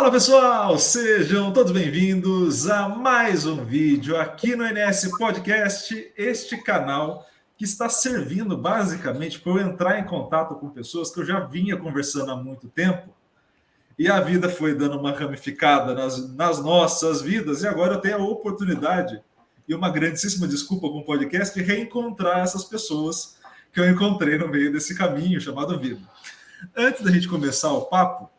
Fala pessoal, sejam todos bem-vindos a mais um vídeo aqui no NS Podcast, este canal que está servindo basicamente para eu entrar em contato com pessoas que eu já vinha conversando há muito tempo e a vida foi dando uma ramificada nas nossas vidas e agora eu tenho a oportunidade e uma grandíssima desculpa com o podcast de reencontrar essas pessoas que eu encontrei no meio desse caminho chamado vida. Antes da gente começar o papo,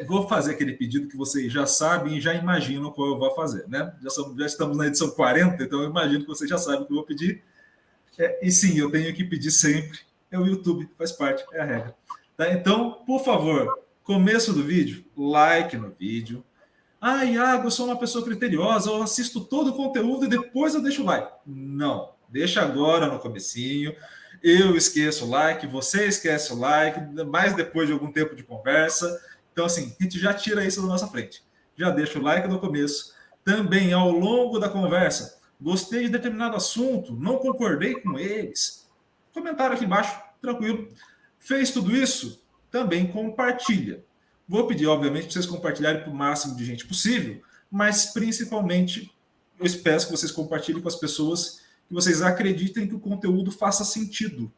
vou fazer aquele pedido que vocês já sabem e já imaginam qual eu vou fazer, né? Já estamos na edição 40, então eu imagino que vocês já sabem o que eu vou pedir. E sim, eu tenho que pedir sempre. É o YouTube, faz parte, é a regra. Tá? Então, por favor, começo do vídeo, like no vídeo. Ah, Iago, eu sou uma pessoa criteriosa, eu assisto todo o conteúdo e depois eu deixo o like. Não, deixa agora no comecinho. Eu esqueço o like, você esquece o like, mais depois de algum tempo de conversa. Então, assim, a gente já tira isso da nossa frente. Já deixa o like no começo. Também, ao longo da conversa, gostei de determinado assunto, não concordei com eles. Comentário aqui embaixo, tranquilo. Fez tudo isso? Também compartilha. Vou pedir, obviamente, para vocês compartilharem para o máximo de gente possível, mas principalmente eu espero que vocês compartilhem com as pessoas que vocês acreditem que o conteúdo faça sentido.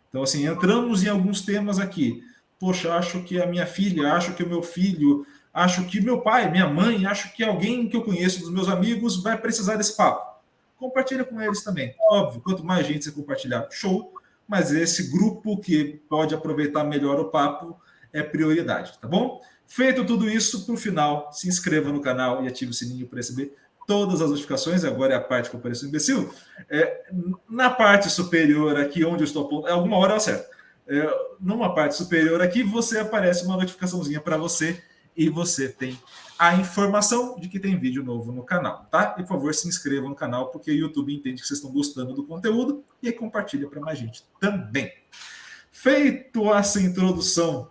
Então, assim, entramos em alguns temas aqui. Poxa, acho que a minha filha, acho que o meu filho, acho que meu pai, minha mãe, acho que alguém que eu conheço dos meus amigos vai precisar desse papo. Compartilha com eles também. Óbvio, quanto mais gente você compartilhar, show. Mas esse grupo que pode aproveitar melhor o papo é prioridade, tá bom? Feito tudo isso, para o final, se inscreva no canal e ative o sininho para receber todas as notificações. Agora é a parte que eu pareço um imbecil. Na parte superior aqui, onde eu estou apontando, alguma hora eu acerto. Numa parte superior aqui, você aparece uma notificaçãozinha para você e você tem a informação de que tem vídeo novo no canal, tá? E, por favor, se inscreva no canal, porque o YouTube entende que vocês estão gostando do conteúdo e aí compartilha para mais gente também. Feito essa introdução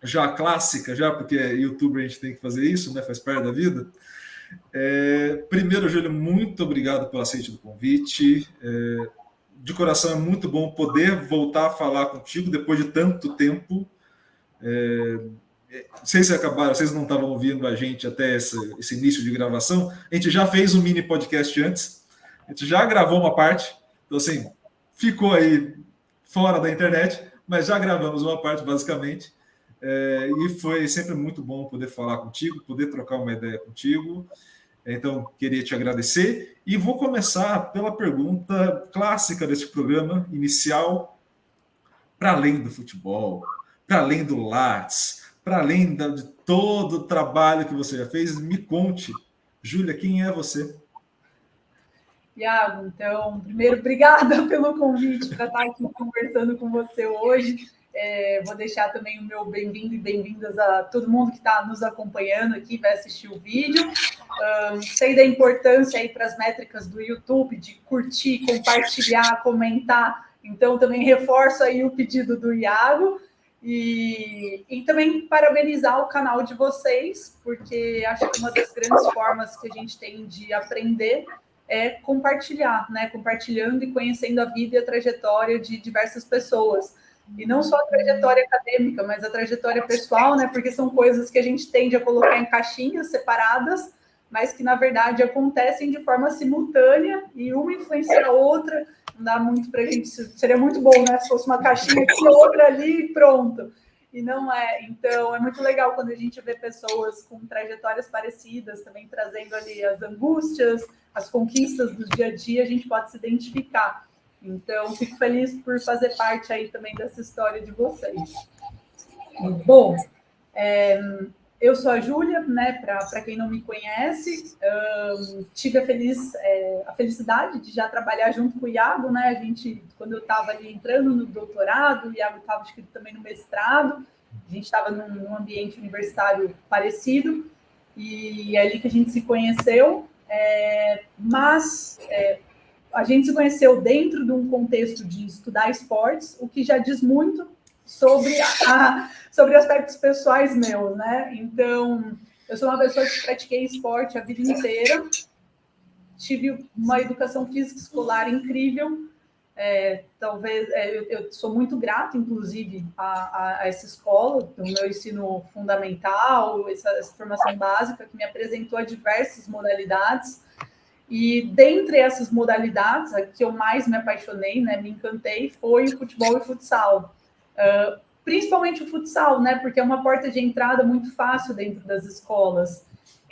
já clássica, já porque YouTuber a gente tem que fazer isso, né? Faz parte da vida. Primeiro, Júlio, muito obrigado pelo aceite do convite. De coração é muito bom poder voltar a falar contigo depois de tanto tempo. Vocês acabaram, vocês não estavam ouvindo a gente até esse início de gravação. A gente já fez um mini podcast antes, a gente já gravou uma parte, então assim, ficou aí fora da internet, mas já gravamos uma parte basicamente. E foi sempre muito bom poder falar contigo, poder trocar uma ideia contigo. Então, queria te agradecer e vou começar pela pergunta clássica deste programa inicial. Para além do futebol, para além do Lattes, para além de todo o trabalho que você já fez, me conte, Júlia, quem é você? Iago, então, primeiro, obrigada pelo convite para estar aqui conversando com você hoje. Vou deixar também o meu bem-vindo e bem-vindas a todo mundo que está nos acompanhando aqui, vai assistir o vídeo. Sei da importância aí para as métricas do YouTube de curtir, compartilhar, comentar. Então, também reforço aí o pedido do Iago. E também parabenizar o canal de vocês, porque acho que uma das grandes formas que a gente tem de aprender é compartilhar, né? Compartilhando e conhecendo a vida e a trajetória de diversas pessoas. E não só a trajetória acadêmica, mas a trajetória pessoal, né? Porque são coisas que a gente tende a colocar em caixinhas separadas, mas que, na verdade, acontecem de forma simultânea e uma influencia a outra. Não dá muito para a gente... Seria muito bom, né? Se fosse uma caixinha aqui, outra ali e pronto. E não é. Então, é muito legal quando a gente vê pessoas com trajetórias parecidas, também trazendo ali as angústias, as conquistas do dia a dia, a gente pode se identificar. Então, fico feliz por fazer parte aí também dessa história de vocês. Bom, eu sou a Júlia, né? Para quem não me conhece, tive a felicidade de já trabalhar junto com o Iago, né? A gente, quando eu estava ali entrando no doutorado, o Iago estava inscrito também no mestrado, a gente estava num ambiente universitário parecido, e é ali que a gente se conheceu, mas a gente se conheceu dentro de um contexto de estudar esportes, o que já diz muito sobre aspectos pessoais meus, né? Então, eu sou uma pessoa que pratiquei esporte a vida inteira, tive uma educação física escolar incrível, Talvez eu sou muito grata, inclusive, a essa escola, o meu ensino fundamental, essa formação básica, que me apresentou a diversas modalidades. E dentre essas modalidades, a que eu mais me apaixonei, né, me encantei, foi o futebol e o futsal. Principalmente o futsal, né, porque é uma porta de entrada muito fácil dentro das escolas.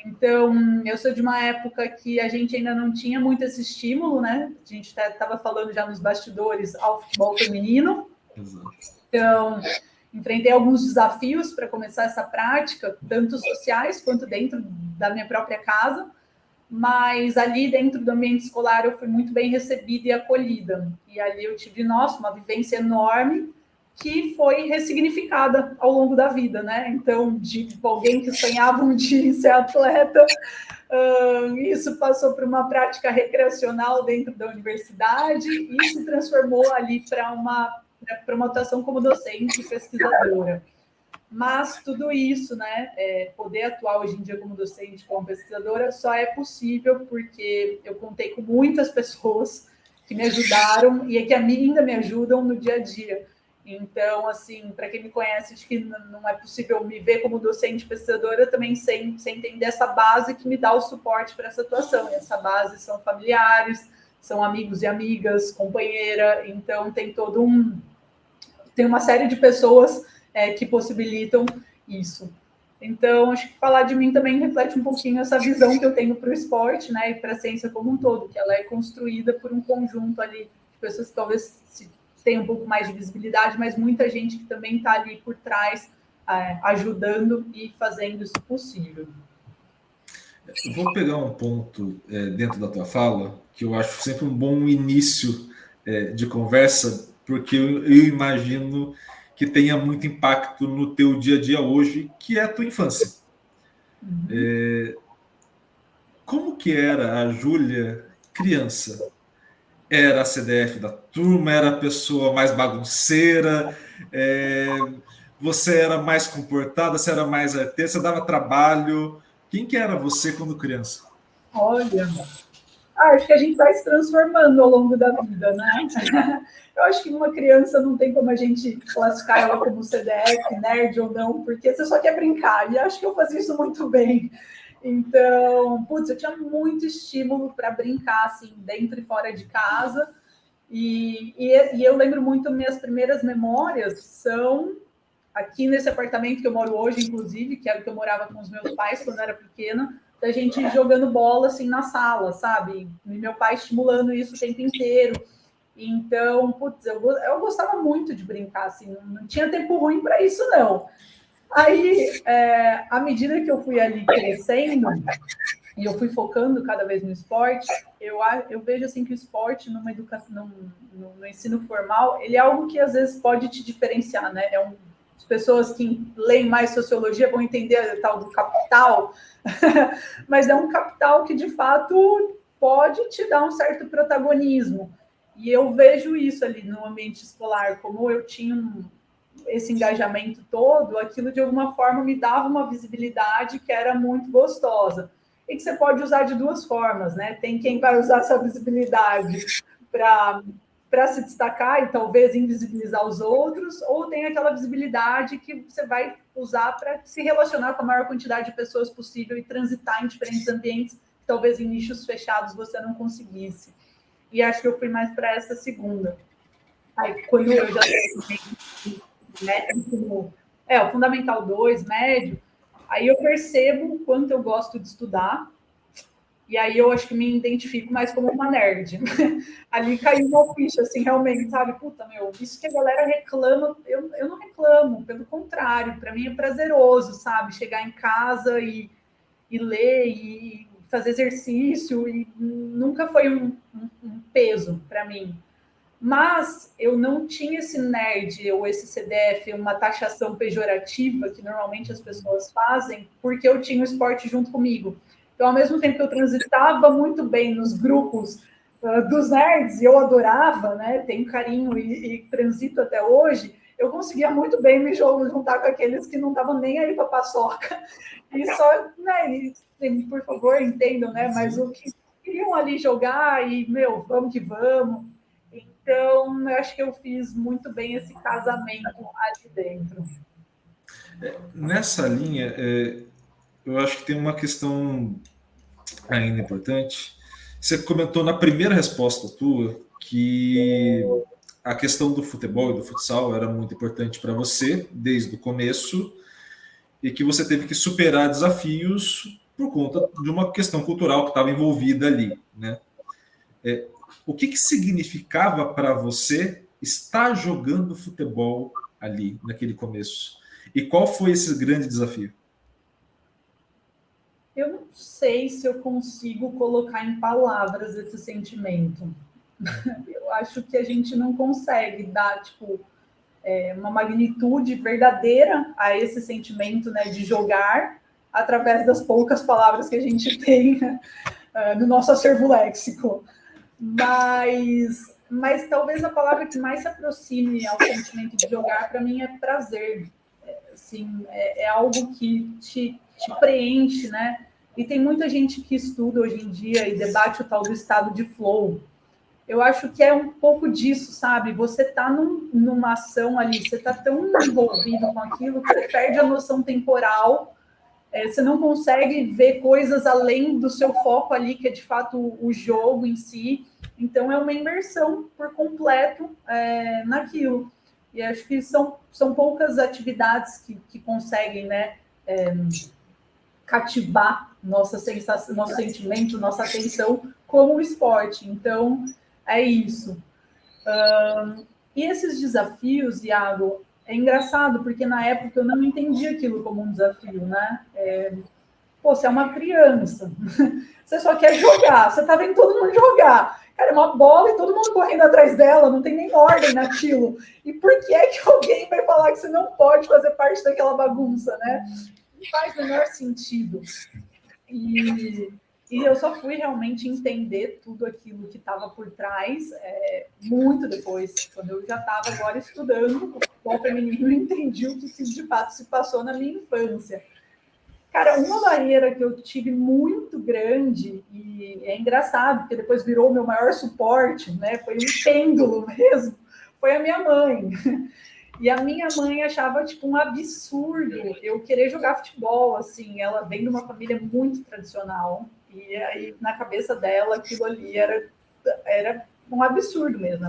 Então, eu sou de uma época que a gente ainda não tinha muito esse estímulo, né? A gente estava falando já nos bastidores ao futebol feminino. Exato. Então, enfrentei alguns desafios para começar essa prática, tanto sociais quanto dentro da minha própria casa. Mas ali dentro do ambiente escolar eu fui muito bem recebida e acolhida. E ali eu tive, uma vivência enorme que foi ressignificada ao longo da vida, né? Então, de alguém que sonhava um dia em ser atleta, isso passou para uma prática recreacional dentro da universidade e se transformou ali para uma atuação como docente e pesquisadora. Mas tudo isso, né, poder atuar hoje em dia como docente, como pesquisadora, só é possível porque eu contei com muitas pessoas que me ajudaram e que ainda me ajudam no dia a dia. Então, assim, para quem me conhece, acho que não é possível me ver como docente pesquisadora também sem entender essa base que me dá o suporte para essa atuação. E essa base são familiares, são amigos e amigas, companheira. Então, tem uma série de pessoas que possibilitam isso. Então, acho que falar de mim também reflete um pouquinho essa visão que eu tenho para o esporte, né, e para a ciência como um todo, que ela é construída por um conjunto ali de pessoas que talvez tenham um pouco mais de visibilidade, mas muita gente que também está ali por trás, ajudando e fazendo isso possível. Eu vou pegar um ponto dentro da tua fala, que eu acho sempre um bom início de conversa, porque eu imagino que tenha muito impacto no teu dia a dia hoje, que é a tua infância. Como que era a Júlia criança? Era a CDF da turma? Era a pessoa mais bagunceira? Você era mais comportada? Você era mais arteira? Você dava trabalho? Quem que era você quando criança? Olha, acho que a gente vai se transformando ao longo da vida, né? Eu acho que uma criança não tem como a gente classificar ela como CDF, nerd ou não, porque você só quer brincar. E acho que eu fazia isso muito bem. Então, eu tinha muito estímulo para brincar, assim, dentro e fora de casa. E eu lembro muito, minhas primeiras memórias são aqui nesse apartamento que eu moro hoje, inclusive, que era o que eu morava com os meus pais quando eu era pequena, da gente jogando bola, assim, na sala, sabe? E meu pai estimulando isso o tempo inteiro. Então, eu gostava muito de brincar, assim, não tinha tempo ruim para isso, não. Aí, à medida que eu fui ali crescendo, e eu fui focando cada vez no esporte, eu vejo assim que o esporte numa educação, no ensino formal, ele é algo que às vezes pode te diferenciar, né? As pessoas que leem mais sociologia vão entender a tal do capital, mas é um capital que de fato pode te dar um certo protagonismo. E eu vejo isso ali no ambiente escolar, como eu tinha esse engajamento todo, aquilo de alguma forma me dava uma visibilidade que era muito gostosa. E que você pode usar de duas formas, né? Tem quem vai usar essa visibilidade para se destacar e talvez invisibilizar os outros, ou tem aquela visibilidade que você vai usar para se relacionar com a maior quantidade de pessoas possível e transitar em diferentes ambientes que talvez em nichos fechados você não conseguisse. E acho que eu fui mais para essa segunda. Aí, quando eu já o Fundamental 2, médio, aí eu percebo o quanto eu gosto de estudar, e aí eu acho que me identifico mais como uma nerd. Ali caiu uma ficha, assim, realmente, sabe? Puta, isso que a galera reclama, eu não reclamo, pelo contrário, para mim é prazeroso, sabe? Chegar em casa e ler e fazer exercício, e nunca foi um peso para mim. Mas eu não tinha esse nerd ou esse CDF, uma taxação pejorativa que normalmente as pessoas fazem, porque eu tinha o esporte junto comigo. Então, ao mesmo tempo que eu transitava muito bem nos grupos dos nerds, e eu adorava, né? Tenho carinho e transito até hoje, eu conseguia muito bem me juntar com aqueles que não estavam nem aí para paçoca. E só, né? Por favor, entendam, né? Mas o que queriam ali jogar e, vamos que vamos. Então, eu acho que eu fiz muito bem esse casamento ali dentro. Nessa linha, eu acho que tem uma questão ainda importante. Você comentou na primeira resposta tua que a questão do futebol e do futsal era muito importante para você desde o começo e que você teve que superar desafios por conta de uma questão cultural que estava envolvida ali, né? O que significava para você estar jogando futebol ali naquele começo? E qual foi esse grande desafio? Eu não sei se eu consigo colocar em palavras esse sentimento. Eu acho que a gente não consegue dar, tipo, uma magnitude verdadeira a esse sentimento, né, de jogar através das poucas palavras que a gente tem no nosso acervo léxico. Mas talvez a palavra que mais se aproxime ao sentimento de jogar, para mim, é prazer. Assim, é algo que te preenche, né? E tem muita gente que estuda hoje em dia e debate o tal do estado de flow. Eu acho que é um pouco disso, sabe? Você tá numa ação ali, você tá tão envolvido com aquilo que você perde a noção temporal, você não consegue ver coisas além do seu foco ali, que é de fato o jogo em si. Então é uma imersão por completo naquilo. E acho que são poucas atividades que conseguem, né, cativar nossa sensação, nosso sentimento, nossa atenção como o esporte. Então, é isso. E esses desafios, Iago, é engraçado, porque na época eu não entendia aquilo como um desafio, né? Você é uma criança, você só quer jogar, você tá vendo todo mundo jogar. Cara, é uma bola e todo mundo correndo atrás dela, não tem nem ordem naquilo. E por que é que alguém vai falar que você não pode fazer parte daquela bagunça, né? Não faz o menor sentido. E eu só fui realmente entender tudo aquilo que estava por trás muito depois, quando eu já estava agora estudando o futebol feminino e entendi o que de fato se passou na minha infância. Cara, uma barreira que eu tive muito grande, e é engraçado, porque depois virou o meu maior suporte, né? Foi um pêndulo mesmo, foi a minha mãe. E a minha mãe achava, tipo, um absurdo eu querer jogar futebol, assim. Ela vem de uma família muito tradicional. E aí, na cabeça dela, aquilo ali era um absurdo mesmo.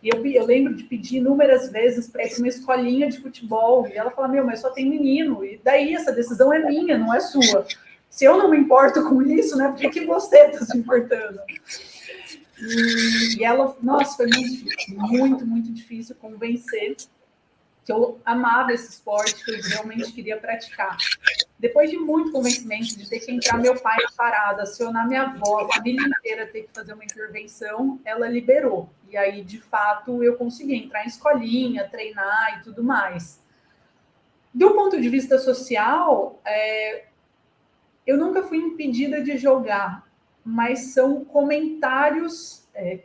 Eu lembro de pedir inúmeras vezes para ir para uma escolinha de futebol. E ela fala, mas só tem menino. E daí essa decisão é minha, não é sua. Se eu não me importo com isso, né? Por que você está se importando? E ela, nossa, foi muito difícil, muito, muito difícil convencer que eu amava esse esporte, que eu realmente queria praticar. Depois de muito convencimento, de ter que entrar meu pai na parada, acionar minha avó, a família inteira ter que fazer uma intervenção, ela liberou. E aí, de fato, eu consegui entrar em escolinha, treinar e tudo mais. Do ponto de vista social, eu nunca fui impedida de jogar, mas são comentários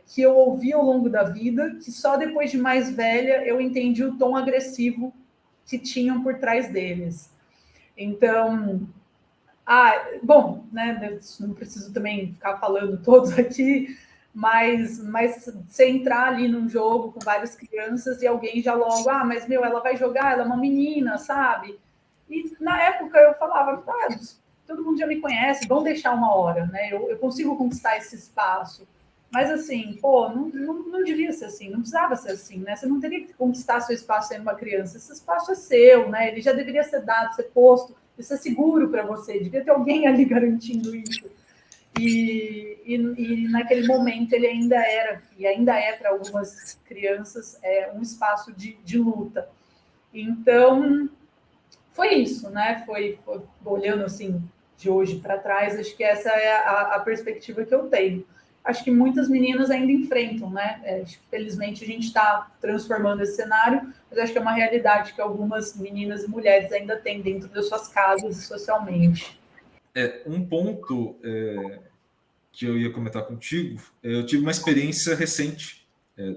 que eu ouvi ao longo da vida, que só depois de mais velha eu entendi o tom agressivo que tinham por trás deles. Então, bom, né, não preciso também ficar falando todos aqui, mas você entrar ali num jogo com várias crianças e alguém já logo, mas ela vai jogar, ela é uma menina, sabe? E na época eu falava, todo mundo já me conhece, vão deixar uma hora, né? Eu consigo conquistar esse espaço. Mas assim, não devia ser assim, não precisava ser assim, né? Você não teria que conquistar seu espaço sendo uma criança. Esse espaço é seu, né? Ele já deveria ser dado, ser posto, isso é seguro para você, devia ter alguém ali garantindo isso. E naquele momento ele ainda era, e ainda é para algumas crianças, um espaço de luta. Então, foi isso, né? Foi olhando assim de hoje para trás, acho que essa é a perspectiva que eu tenho. Acho que muitas meninas ainda enfrentam, né? Acho que felizmente a gente está transformando esse cenário, mas acho que é uma realidade que algumas meninas e mulheres ainda têm dentro das suas casas e socialmente. Um ponto que eu ia comentar contigo, eu tive uma experiência recente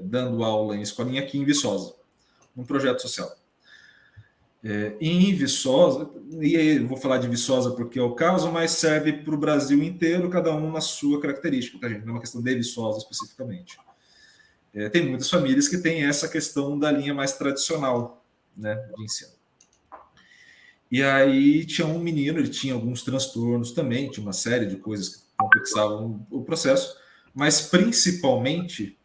dando aula em escolinha aqui em Viçosa, num projeto social. Em Viçosa, e aí eu vou falar de Viçosa porque é o caso, mas serve para o Brasil inteiro, cada um na sua característica, tá, gente? Não é uma questão de Viçosa especificamente. Tem muitas famílias que têm essa questão da linha mais tradicional, né, de ensino. E aí tinha um menino, ele tinha alguns transtornos também, tinha uma série de coisas que complexavam o processo, mas principalmente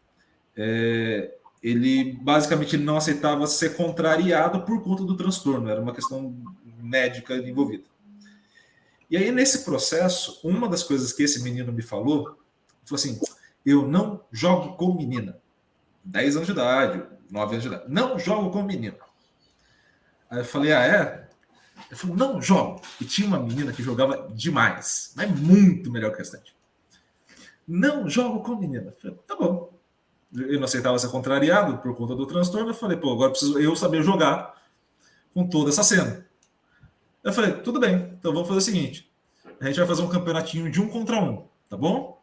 ele basicamente não aceitava ser contrariado por conta do transtorno, era uma questão médica envolvida. E aí, nesse processo, uma das coisas que esse menino me falou assim: eu não jogo com menina. 10 anos de idade, 9 anos de idade. Não jogo com menina. Aí eu falei: ah, é? Ele falou: não jogo. E tinha uma menina que jogava demais, mas muito melhor que a restante. Não jogo com menina. Eu falei: tá bom. Eu não aceitava ser contrariado por conta do transtorno. Eu falei: pô, agora preciso eu saber jogar com toda essa cena. Eu falei: tudo bem, então vamos fazer o seguinte: a gente vai fazer um campeonatinho de 1 contra 1, tá bom?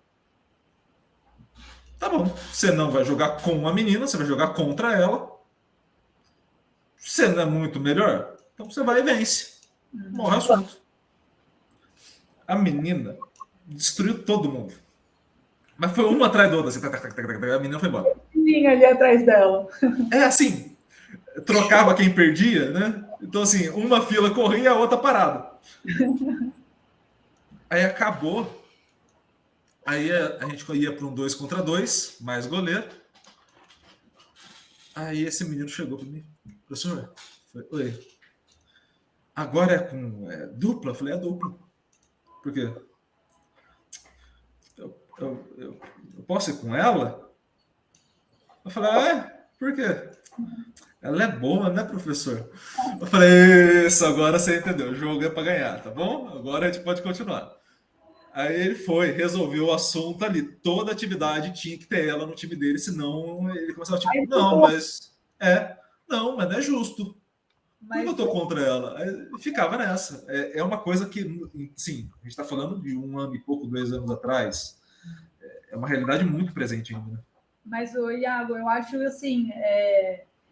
Tá bom. Você não vai jogar com a menina, você vai jogar contra ela. Você não é muito melhor, então você vai e vence. Morre o assunto. A menina destruiu todo mundo. Mas foi uma atrás da outra. Assim, a menina foi embora. Vinha ali atrás dela. Assim, trocava quem perdia, né? Então, assim, uma fila corria e a outra parada. Aí acabou. Aí a gente ia para um 2 contra 2, mais goleiro. Aí esse menino chegou para mim: professor, falei, oi, agora é com dupla? Eu falei: é dupla. Por quê? Eu posso ir com ela? Eu falei: ah, é? Por quê? Ela é boa, né, professor? Eu falei: isso, agora você entendeu. O jogo é para ganhar, tá bom? Agora a gente pode continuar. Aí ele foi, resolveu o assunto ali. Toda atividade tinha que ter ela no time dele, senão ele começava tipo: não, mas não é justo. Por que eu tô contra ela? Aí ficava nessa. É uma coisa que, sim, a gente está falando de 1 ano e pouco, 2 anos atrás. É uma realidade muito presente ainda. Né? Mas, Iago, eu acho assim,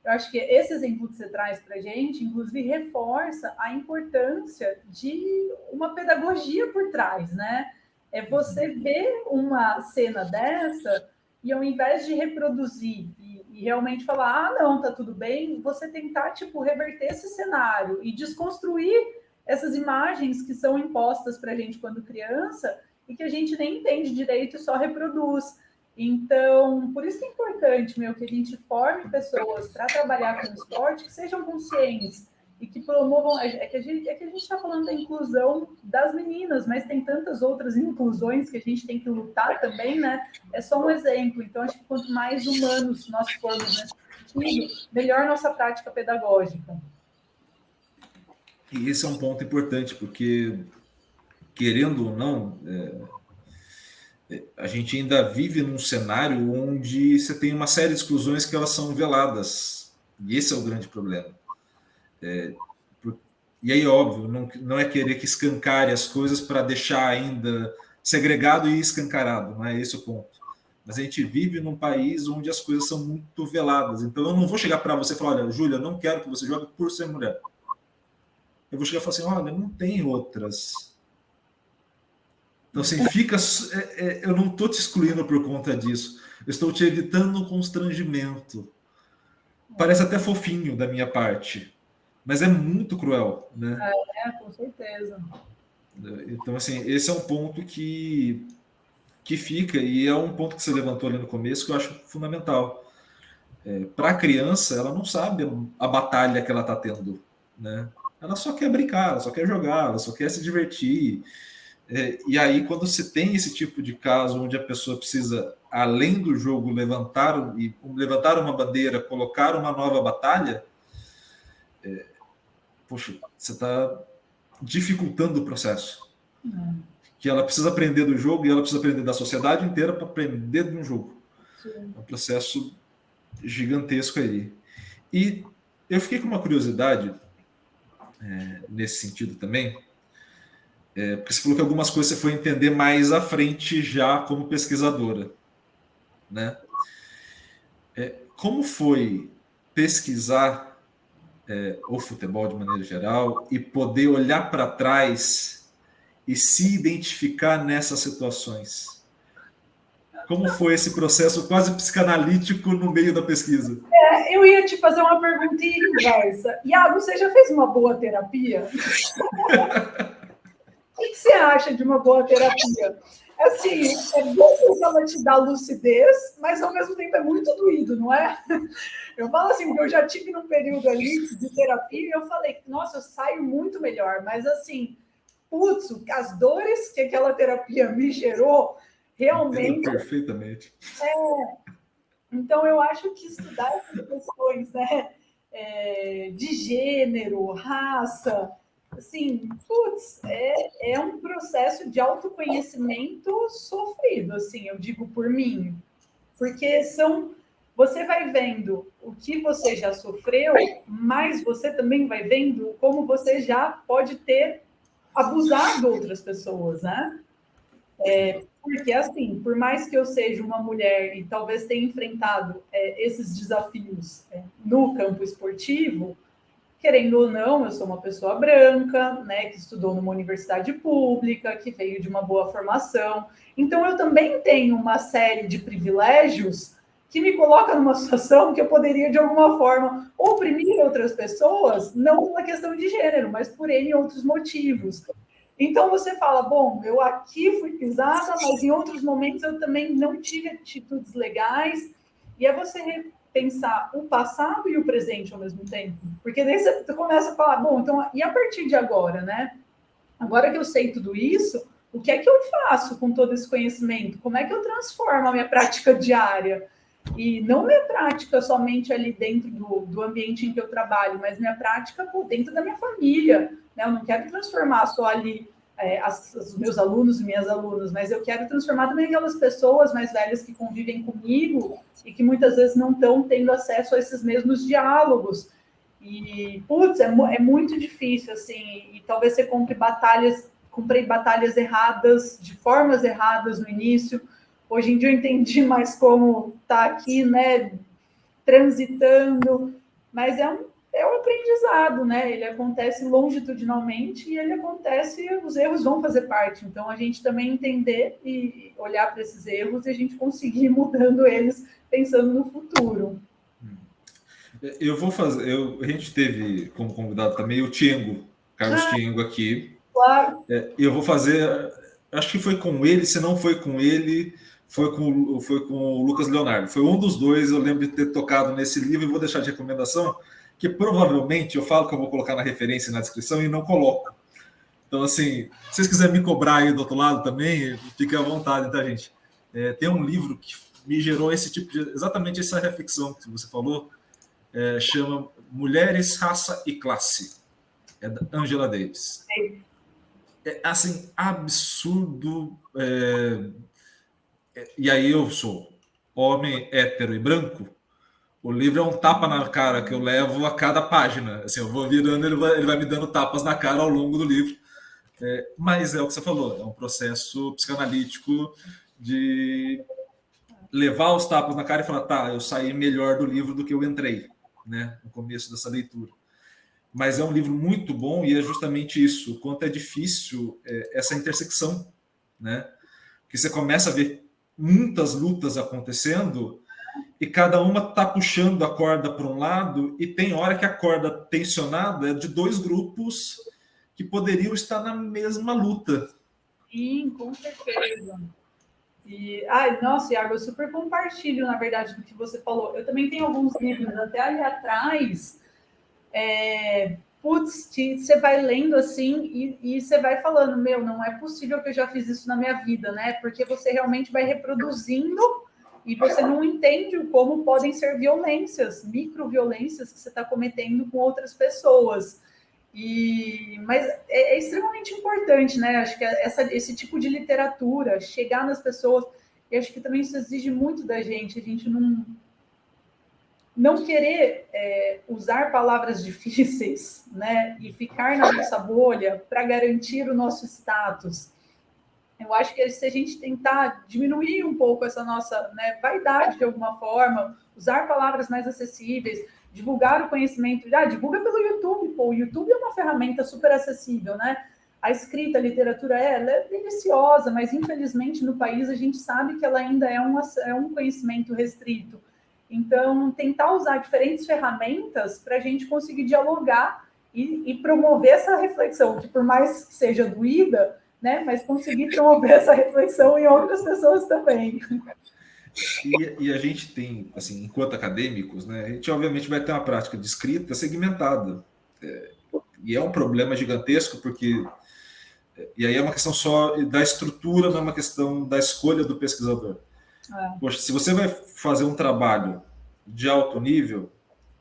eu acho que esse exemplo que você traz para a gente, inclusive, reforça a importância de uma pedagogia por trás, né? É você ver uma cena dessa e, ao invés de reproduzir e realmente falar, ah, não, tá tudo bem, você tentar, tipo, reverter esse cenário e desconstruir essas imagens que são impostas para a gente quando criança e que a gente nem entende direito e só reproduz. Então, por isso que é importante, meu, que a gente forme pessoas para trabalhar com esporte que sejam conscientes e que promovam. É que a gente está falando da inclusão das meninas, mas tem tantas outras inclusões que a gente tem que lutar também, né? É só um exemplo. Então, acho que quanto mais humanos nós formos nesse sentido, melhor nossa prática pedagógica. E esse é um ponto importante, porque, querendo ou não, a gente ainda vive num cenário onde você tem uma série de exclusões que elas são veladas. E esse é o grande problema. E aí, óbvio, não é querer que escancare as coisas para deixar ainda segregado e escancarado, não é esse o ponto. Mas a gente vive num país onde as coisas são muito veladas. Então eu não vou chegar para você e falar: olha, Júlia, não quero que você jogue por ser mulher. Eu vou chegar e falar assim: olha, não tem outras. Então, assim, fica. Eu não estou te excluindo por conta disso. Eu estou te evitando um constrangimento. Parece até fofinho da minha parte, mas é muito cruel, né? Com certeza. Então, assim, esse é um ponto que fica, e é um ponto que você levantou ali no começo que eu acho fundamental. Para a criança, ela não sabe a batalha que ela está tendo, né? Ela só quer brincar, ela só quer jogar, ela só quer se divertir. E aí, quando você tem esse tipo de caso onde a pessoa precisa, além do jogo, levantar uma bandeira, colocar uma nova batalha, poxa, você está dificultando o processo. Que ela precisa aprender do jogo e ela precisa aprender da sociedade inteira para aprender de um jogo. Sim. É um processo gigantesco aí. E eu fiquei com uma curiosidade nesse sentido também, porque você falou que algumas coisas você foi entender mais à frente já como pesquisadora, né? Como foi pesquisar o futebol de maneira geral, e poder olhar para trás e se identificar nessas situações? Como foi esse processo quase psicanalítico no meio da pesquisa? Eu ia te fazer uma pergunta inversa. Iago, você já fez uma boa terapia? O que você acha de uma boa terapia? Assim, é bom porque ela te dá lucidez, mas ao mesmo tempo é muito doído, não é? Eu falo assim, porque eu já tive num período ali de terapia e eu falei, nossa, eu saio muito melhor, mas assim, putz, as dores que aquela terapia me gerou, Entendo realmente. perfeitamente. Então, eu acho que estudar essas questões, né, de gênero, raça, assim, putz, é um processo de autoconhecimento sofrido, assim, eu digo por mim, porque você vai vendo o que você já sofreu, mas você também vai vendo como você já pode ter abusado outras pessoas, né? Porque, assim, por mais que eu seja uma mulher e talvez tenha enfrentado esses desafios no campo esportivo, querendo ou não, eu sou uma pessoa branca, né, que estudou numa universidade pública, que veio de uma boa formação. Então, eu também tenho uma série de privilégios que me coloca numa situação que eu poderia, de alguma forma, oprimir outras pessoas, não pela questão de gênero, mas por N outros motivos. Então você fala, bom, eu aqui fui pisada, mas em outros momentos eu também não tive atitudes legais. E é você repensar o passado e o presente ao mesmo tempo. Porque daí você começa a falar, bom, então, e a partir de agora, né? Agora que eu sei tudo isso, o que é que eu faço com todo esse conhecimento? Como é que eu transformo a minha prática diária? E não minha prática somente ali dentro do ambiente em que eu trabalho, mas minha prática dentro da minha família. Né? Eu não quero transformar só ali os meus alunos e minhas alunas, mas eu quero transformar também aquelas pessoas mais velhas que convivem comigo e que muitas vezes não estão tendo acesso a esses mesmos diálogos. E, putz, é muito difícil, assim, e talvez você comprei batalhas erradas, de formas erradas no início. Hoje em dia eu entendi mais como tá aqui, né, transitando, mas é um aprendizado, né? Ele acontece longitudinalmente e ele acontece, os erros vão fazer parte. Então, a gente também entender e olhar para esses erros e a gente conseguir ir mudando eles pensando no futuro. Eu vou fazer. A gente teve como convidado também o Tiengo, Carlos Tiengo aqui. Claro. Eu vou fazer. Acho que foi com ele, se não foi com ele, foi com o Lucas Leonardo. Foi um dos dois, eu lembro de ter tocado nesse livro e vou deixar de recomendação, que provavelmente eu falo que eu vou colocar na referência e na descrição e não coloco. Então, assim, se vocês quiserem me cobrar aí do outro lado também, fique à vontade, tá, gente? Tem um livro que me gerou esse tipo de. Exatamente essa reflexão que você falou, chama Mulheres, Raça e Classe. É da Angela Davis. Assim, absurdo. E aí eu sou homem, hétero e branco. O livro é um tapa na cara que eu levo a cada página. Assim, eu vou virando, ele vai me dando tapas na cara ao longo do livro. Mas é o que você falou, é um processo psicanalítico de levar os tapas na cara e falar, tá, eu saí melhor do livro do que eu entrei, né, no começo dessa leitura. Mas é um livro muito bom e é justamente isso, o quanto é difícil essa intersecção, né? Que você começa a ver muitas lutas acontecendo e cada uma está puxando a corda para um lado e tem hora que a corda tensionada é de dois grupos que poderiam estar na mesma luta. Sim, com certeza. Ai, nossa, Iago, eu super compartilho, na verdade, do que você falou. Eu também tenho alguns livros até ali atrás. Putz, você vai lendo assim e você vai falando, meu, não é possível que eu já fiz isso na minha vida, né? Porque você realmente vai reproduzindo e você não entende como podem ser violências, microviolências que você está cometendo com outras pessoas. Mas é extremamente importante, né? Acho que esse tipo de literatura, chegar nas pessoas, e acho que também isso exige muito da gente, a gente não querer usar palavras difíceis, né? E ficar na nossa bolha para garantir o nosso status. Eu acho que se a gente tentar diminuir um pouco essa nossa, né, vaidade de alguma forma, usar palavras mais acessíveis, divulgar o conhecimento, divulga pelo YouTube, pô, o YouTube é uma ferramenta super acessível, né? A escrita, a literatura, ela é deliciosa, mas infelizmente no país a gente sabe que ela ainda é um conhecimento restrito. Então, tentar usar diferentes ferramentas para a gente conseguir dialogar e promover essa reflexão, que por mais que seja doída, né, mas conseguir promover essa reflexão em outras pessoas também. E a gente tem, assim, enquanto acadêmicos, né, a gente obviamente vai ter uma prática de escrita segmentada. E é um problema gigantesco, porque... E aí é uma questão só da estrutura, não é uma questão da escolha do pesquisador. Poxa, se você vai fazer um trabalho de alto nível,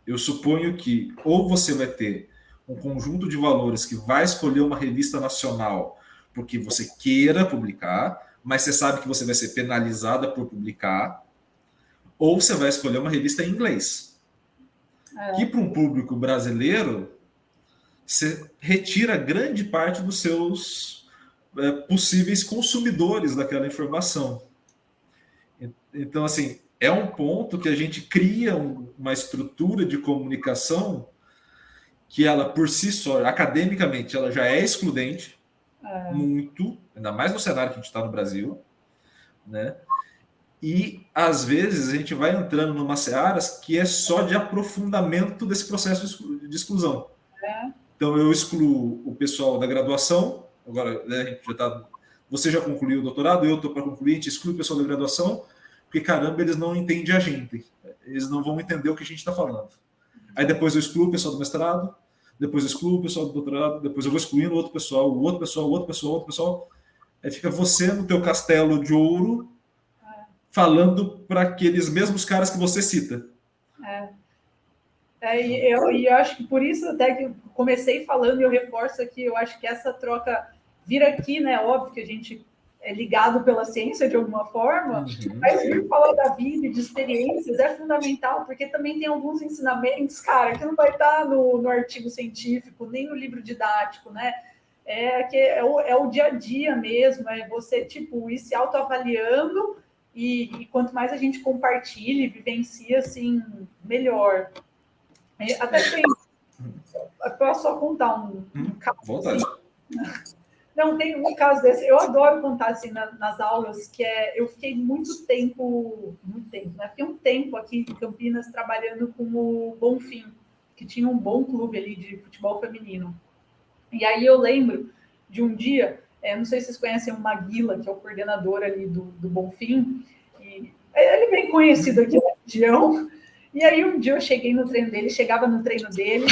eu suponho que ou você vai ter um conjunto de valores que vai escolher uma revista nacional porque você queira publicar, mas você sabe que você vai ser penalizada por publicar, ou você vai escolher uma revista em inglês. Que para um público brasileiro, você retira grande parte dos seus possíveis consumidores daquela informação. Então, assim, é um ponto que a gente cria uma estrutura de comunicação que ela, por si só, academicamente, ela já é excludente, muito, ainda mais no cenário que a gente está no Brasil, né? E, às vezes, a gente vai entrando numa searas que é só de aprofundamento desse processo de exclusão. Então, eu excluo o pessoal da graduação, agora, né, a gente já tá, você já concluiu o doutorado, eu estou para concluir, a gente exclui o pessoal da graduação, porque, caramba, eles não entendem a gente, eles não vão entender o que a gente está falando. Aí depois eu excluo o pessoal do mestrado, depois eu excluo o pessoal do doutorado, depois eu vou excluindo outro pessoal, o outro pessoal, o outro pessoal, o outro pessoal. Aí fica você no teu castelo de ouro, falando para aqueles mesmos caras que você cita. E eu acho que por isso até que eu comecei falando, e eu reforço aqui, eu acho que essa troca vir aqui, né? Óbvio que a gente é ligado pela ciência de alguma forma, mas vir falar da vida e de experiências é fundamental, porque também tem alguns ensinamentos, cara, que não vai estar no artigo científico, nem no livro didático, né? É o dia a dia mesmo, é você, tipo, ir se autoavaliando e quanto mais a gente compartilha e vivencia, assim, melhor. Até tem... Posso só contar um caso assim? Não, tem um caso desse. Eu adoro contar assim nas aulas, que eu fiquei muito tempo, né? Fiquei um tempo aqui em Campinas trabalhando com o Bonfim, que tinha um bom clube ali de futebol feminino. E aí eu lembro de um dia, não sei se vocês conhecem o Maguila, que é o coordenador ali do Bonfim, e ele é bem conhecido aqui na região. E aí um dia eu cheguei no treino dele, chegava no treino dele,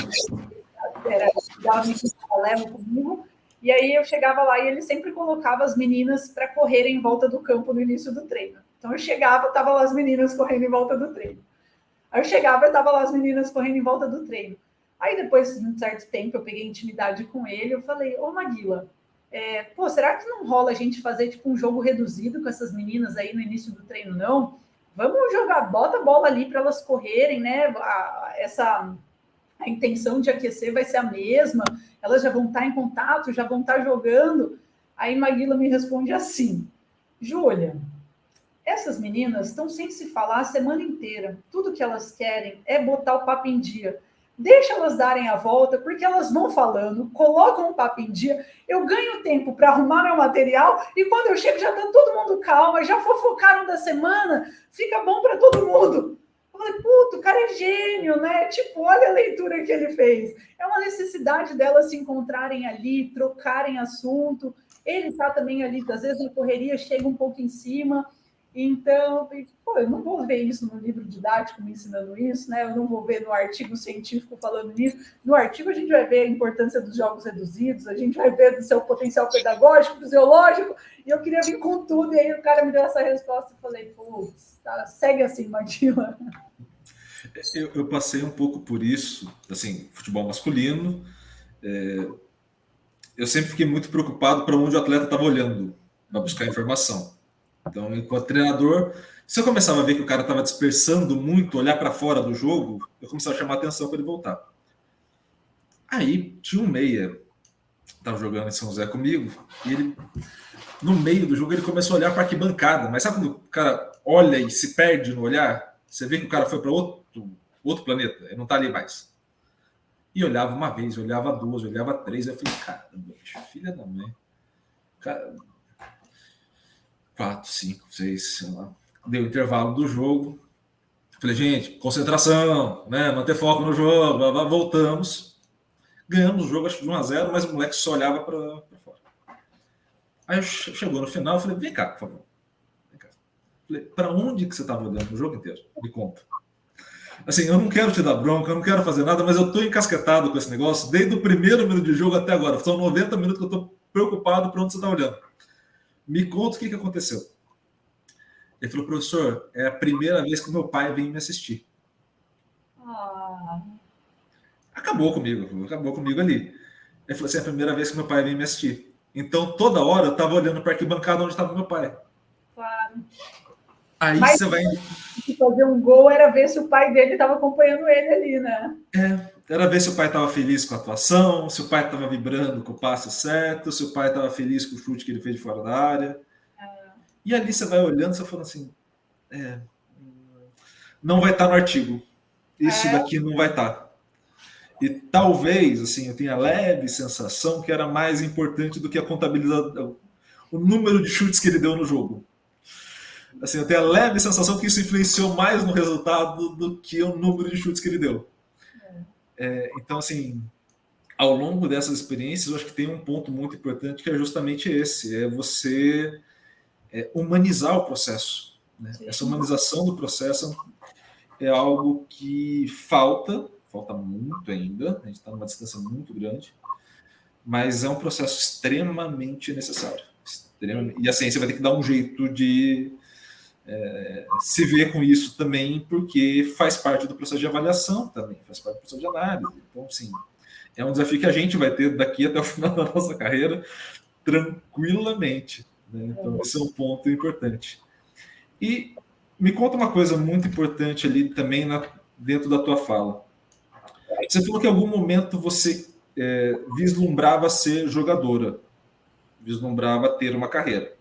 dava leva comigo, e aí eu chegava lá e ele sempre colocava as meninas para correrem em volta do campo no início do treino. Então eu chegava, tava lá as meninas correndo em volta do treino. Aí eu chegava e tava lá as meninas correndo em volta do treino. Aí depois de um certo tempo eu peguei intimidade com ele, eu falei, ô Maguila, será que não rola a gente fazer tipo um jogo reduzido com essas meninas aí no início do treino, não? Vamos jogar, bota a bola ali para elas correrem, né? A intenção de aquecer vai ser a mesma, elas já vão estar em contato, já vão estar jogando. Aí Maguila me responde assim, Júlia, essas meninas estão sem se falar a semana inteira. Tudo que elas querem é botar o papo em dia. Deixa elas darem a volta, porque elas vão falando, colocam o papo em dia, eu ganho tempo para arrumar meu material, e quando eu chego já está todo mundo calma, já fofocaram da semana, fica bom para todo mundo. Eu falei, puto, o cara é gênio, né? Tipo, olha a leitura que ele fez. É uma necessidade delas se encontrarem ali, trocarem assunto. Ele está também ali, às vezes na correria, chega um pouco em cima. Então, eu não vou ver isso no livro didático me ensinando isso, né? Eu não vou ver no artigo científico falando nisso. No artigo a gente vai ver a importância dos jogos reduzidos, a gente vai ver do seu potencial pedagógico, fisiológico, e eu queria vir com tudo, e aí o cara me deu essa resposta e falei, putz, tá, segue assim, Maguila. Eu passei um pouco por isso, assim, futebol masculino. Eu sempre fiquei muito preocupado para onde o atleta estava olhando para buscar informação. Então, enquanto treinador, se eu começava a ver que o cara estava dispersando muito, olhar para fora do jogo, eu começava a chamar a atenção para ele voltar. Aí tinha um meia, estava jogando em São José comigo, e ele, no meio do jogo, ele começou a olhar para a arquibancada. Mas sabe quando o cara olha e se perde no olhar? Você vê que o cara foi para outro outro planeta, ele não está ali mais. E olhava uma vez, olhava duas, olhava três, eu falei, caramba, filha da mãe. Cara, 4, 5, 6, sei lá. Deu o intervalo do jogo. Falei, gente, concentração, né? Manter foco no jogo, voltamos. Ganhamos o jogo, acho que de 1-0, mas o moleque só olhava para fora. Aí chegou no final, eu falei, vem cá, por favor. Vem cá. Falei, para onde que você estava olhando o jogo inteiro? Me conta. Assim, eu não quero te dar bronca, eu não quero fazer nada, mas eu estou encasquetado com esse negócio desde o primeiro minuto de jogo até agora. São 90 minutos que eu estou preocupado para onde você está olhando. Me conta o que aconteceu. Ele falou, professor, é a primeira vez que meu pai vem me assistir. Acabou comigo ali. Ele falou assim, é a primeira vez que meu pai vem me assistir. Então, toda hora eu estava olhando para a arquibancada onde estava meu pai. Claro. Aí mas, você vai... fazer um gol era ver se o pai dele estava acompanhando ele ali, né? Era ver se o pai estava feliz com a atuação, se o pai estava vibrando com o passe certo, se o pai estava feliz com o chute que ele fez de fora da área. E ali você vai olhando, você fala assim, não vai estar no artigo. Isso daqui não vai estar. E talvez, assim, eu tenha a leve sensação que era mais importante do que a contabilização, o número de chutes que ele deu no jogo. Assim, eu tenho a leve sensação que isso influenciou mais no resultado do que o número de chutes que ele deu. Então, assim, ao longo dessas experiências, eu acho que tem um ponto muito importante que é justamente esse, é você humanizar o processo. Né? Essa humanização do processo é algo que falta muito ainda, a gente está numa distância muito grande, mas é um processo extremamente necessário. E a ciência vai ter que dar um jeito de se ver com isso também, porque faz parte do processo de avaliação também, faz parte do processo de análise. Então, sim, é um desafio que a gente vai ter daqui até o final da nossa carreira tranquilamente. Né? Então, esse é um ponto importante. E me conta uma coisa muito importante ali também dentro da tua fala. Você falou que em algum momento você vislumbrava ser jogadora, vislumbrava ter uma carreira.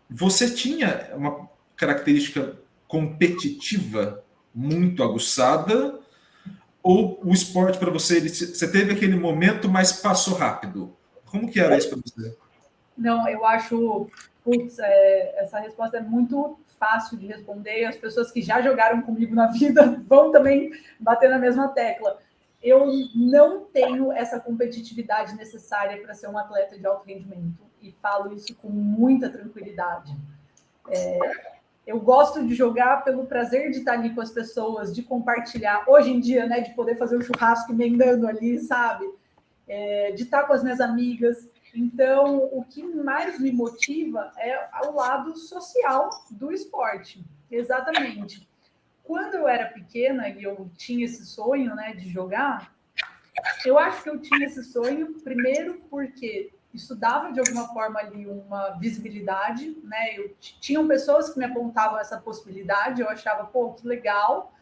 Você tinha uma característica competitiva muito aguçada, ou o esporte para você, você teve aquele momento, mas passou rápido? Como que era isso para você? Não, eu acho, essa resposta é muito fácil de responder, e as pessoas que já jogaram comigo na vida vão também bater na mesma tecla. Eu não tenho essa competitividade necessária para ser um atleta de alto rendimento, e falo isso com muita tranquilidade. Eu gosto de jogar pelo prazer de estar ali com as pessoas, de compartilhar. Hoje em dia, né, de poder fazer um churrasco emendando ali, sabe? De estar com as minhas amigas. Então, o que mais me motiva é o lado social do esporte. Exatamente. Quando eu era pequena e eu tinha esse sonho, né, de jogar, eu acho que eu tinha esse sonho, primeiro porque isso dava de alguma forma ali uma visibilidade, né? Tinham pessoas que me apontavam essa possibilidade, eu achava, pô, que legal.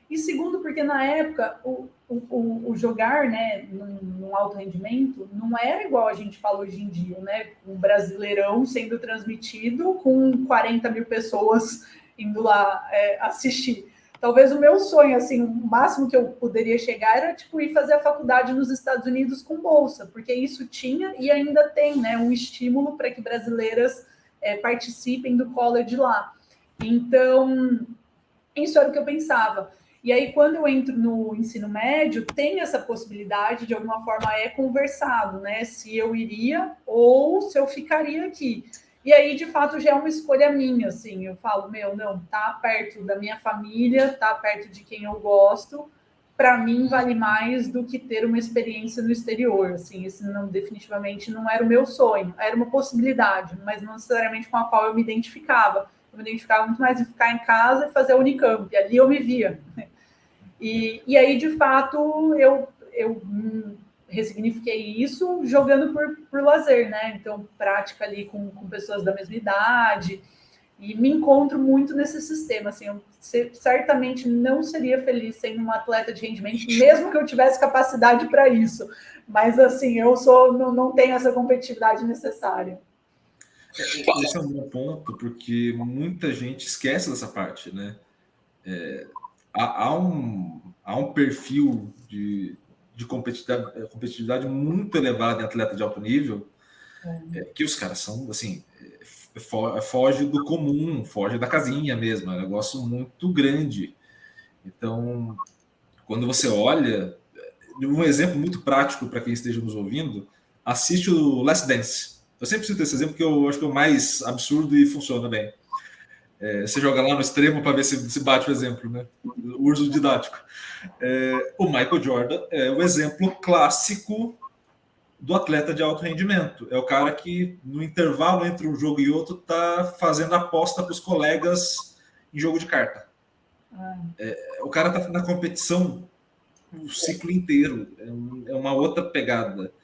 E segundo, porque na época o jogar, né, num alto rendimento não era igual a gente fala hoje em dia, né? Um Brasileirão sendo transmitido com 40 mil pessoas indo lá assistir. Talvez o meu sonho, assim, o máximo que eu poderia chegar era, tipo, ir fazer a faculdade nos Estados Unidos com bolsa, porque isso tinha e ainda tem, né, um estímulo para que brasileiras participem do college lá. Então, isso era o que eu pensava. E aí, quando eu entro no ensino médio, tem essa possibilidade, de alguma forma é conversado, né, se eu iria ou se eu ficaria aqui. E aí, de fato, já é uma escolha minha, assim, eu falo, não, tá perto da minha família, tá perto de quem eu gosto, para mim vale mais do que ter uma experiência no exterior, assim, esse não, definitivamente não era o meu sonho, era uma possibilidade, mas não necessariamente com a qual eu me identificava muito mais em ficar em casa e fazer a Unicamp, e ali eu me via. E aí, de fato, eu ressignifiquei isso jogando por lazer, né? Então, prática ali com pessoas da mesma idade, e me encontro muito nesse sistema, assim, eu certamente não seria feliz sendo uma atleta de rendimento, mesmo que eu tivesse capacidade para isso, mas, assim, eu não tenho essa competitividade necessária. Esse é um bom ponto, porque muita gente esquece dessa parte, né? há um perfil de competitividade muito elevado em atleta de alto nível, que os caras são, assim, foge do comum, foge da casinha mesmo, é um negócio muito grande. Então, quando você olha, um exemplo muito prático para quem esteja nos ouvindo, assiste o Last Dance. Eu sempre cito esse exemplo porque eu acho que é o mais absurdo e funciona bem. Você joga lá no extremo para ver se bate o exemplo, né? O urso didático. O Michael Jordan é o exemplo clássico do atleta de alto rendimento. É o cara que, no intervalo entre um jogo e outro, está fazendo aposta para os colegas em jogo de carta. O cara está na competição o ciclo inteiro. É uma outra pegada.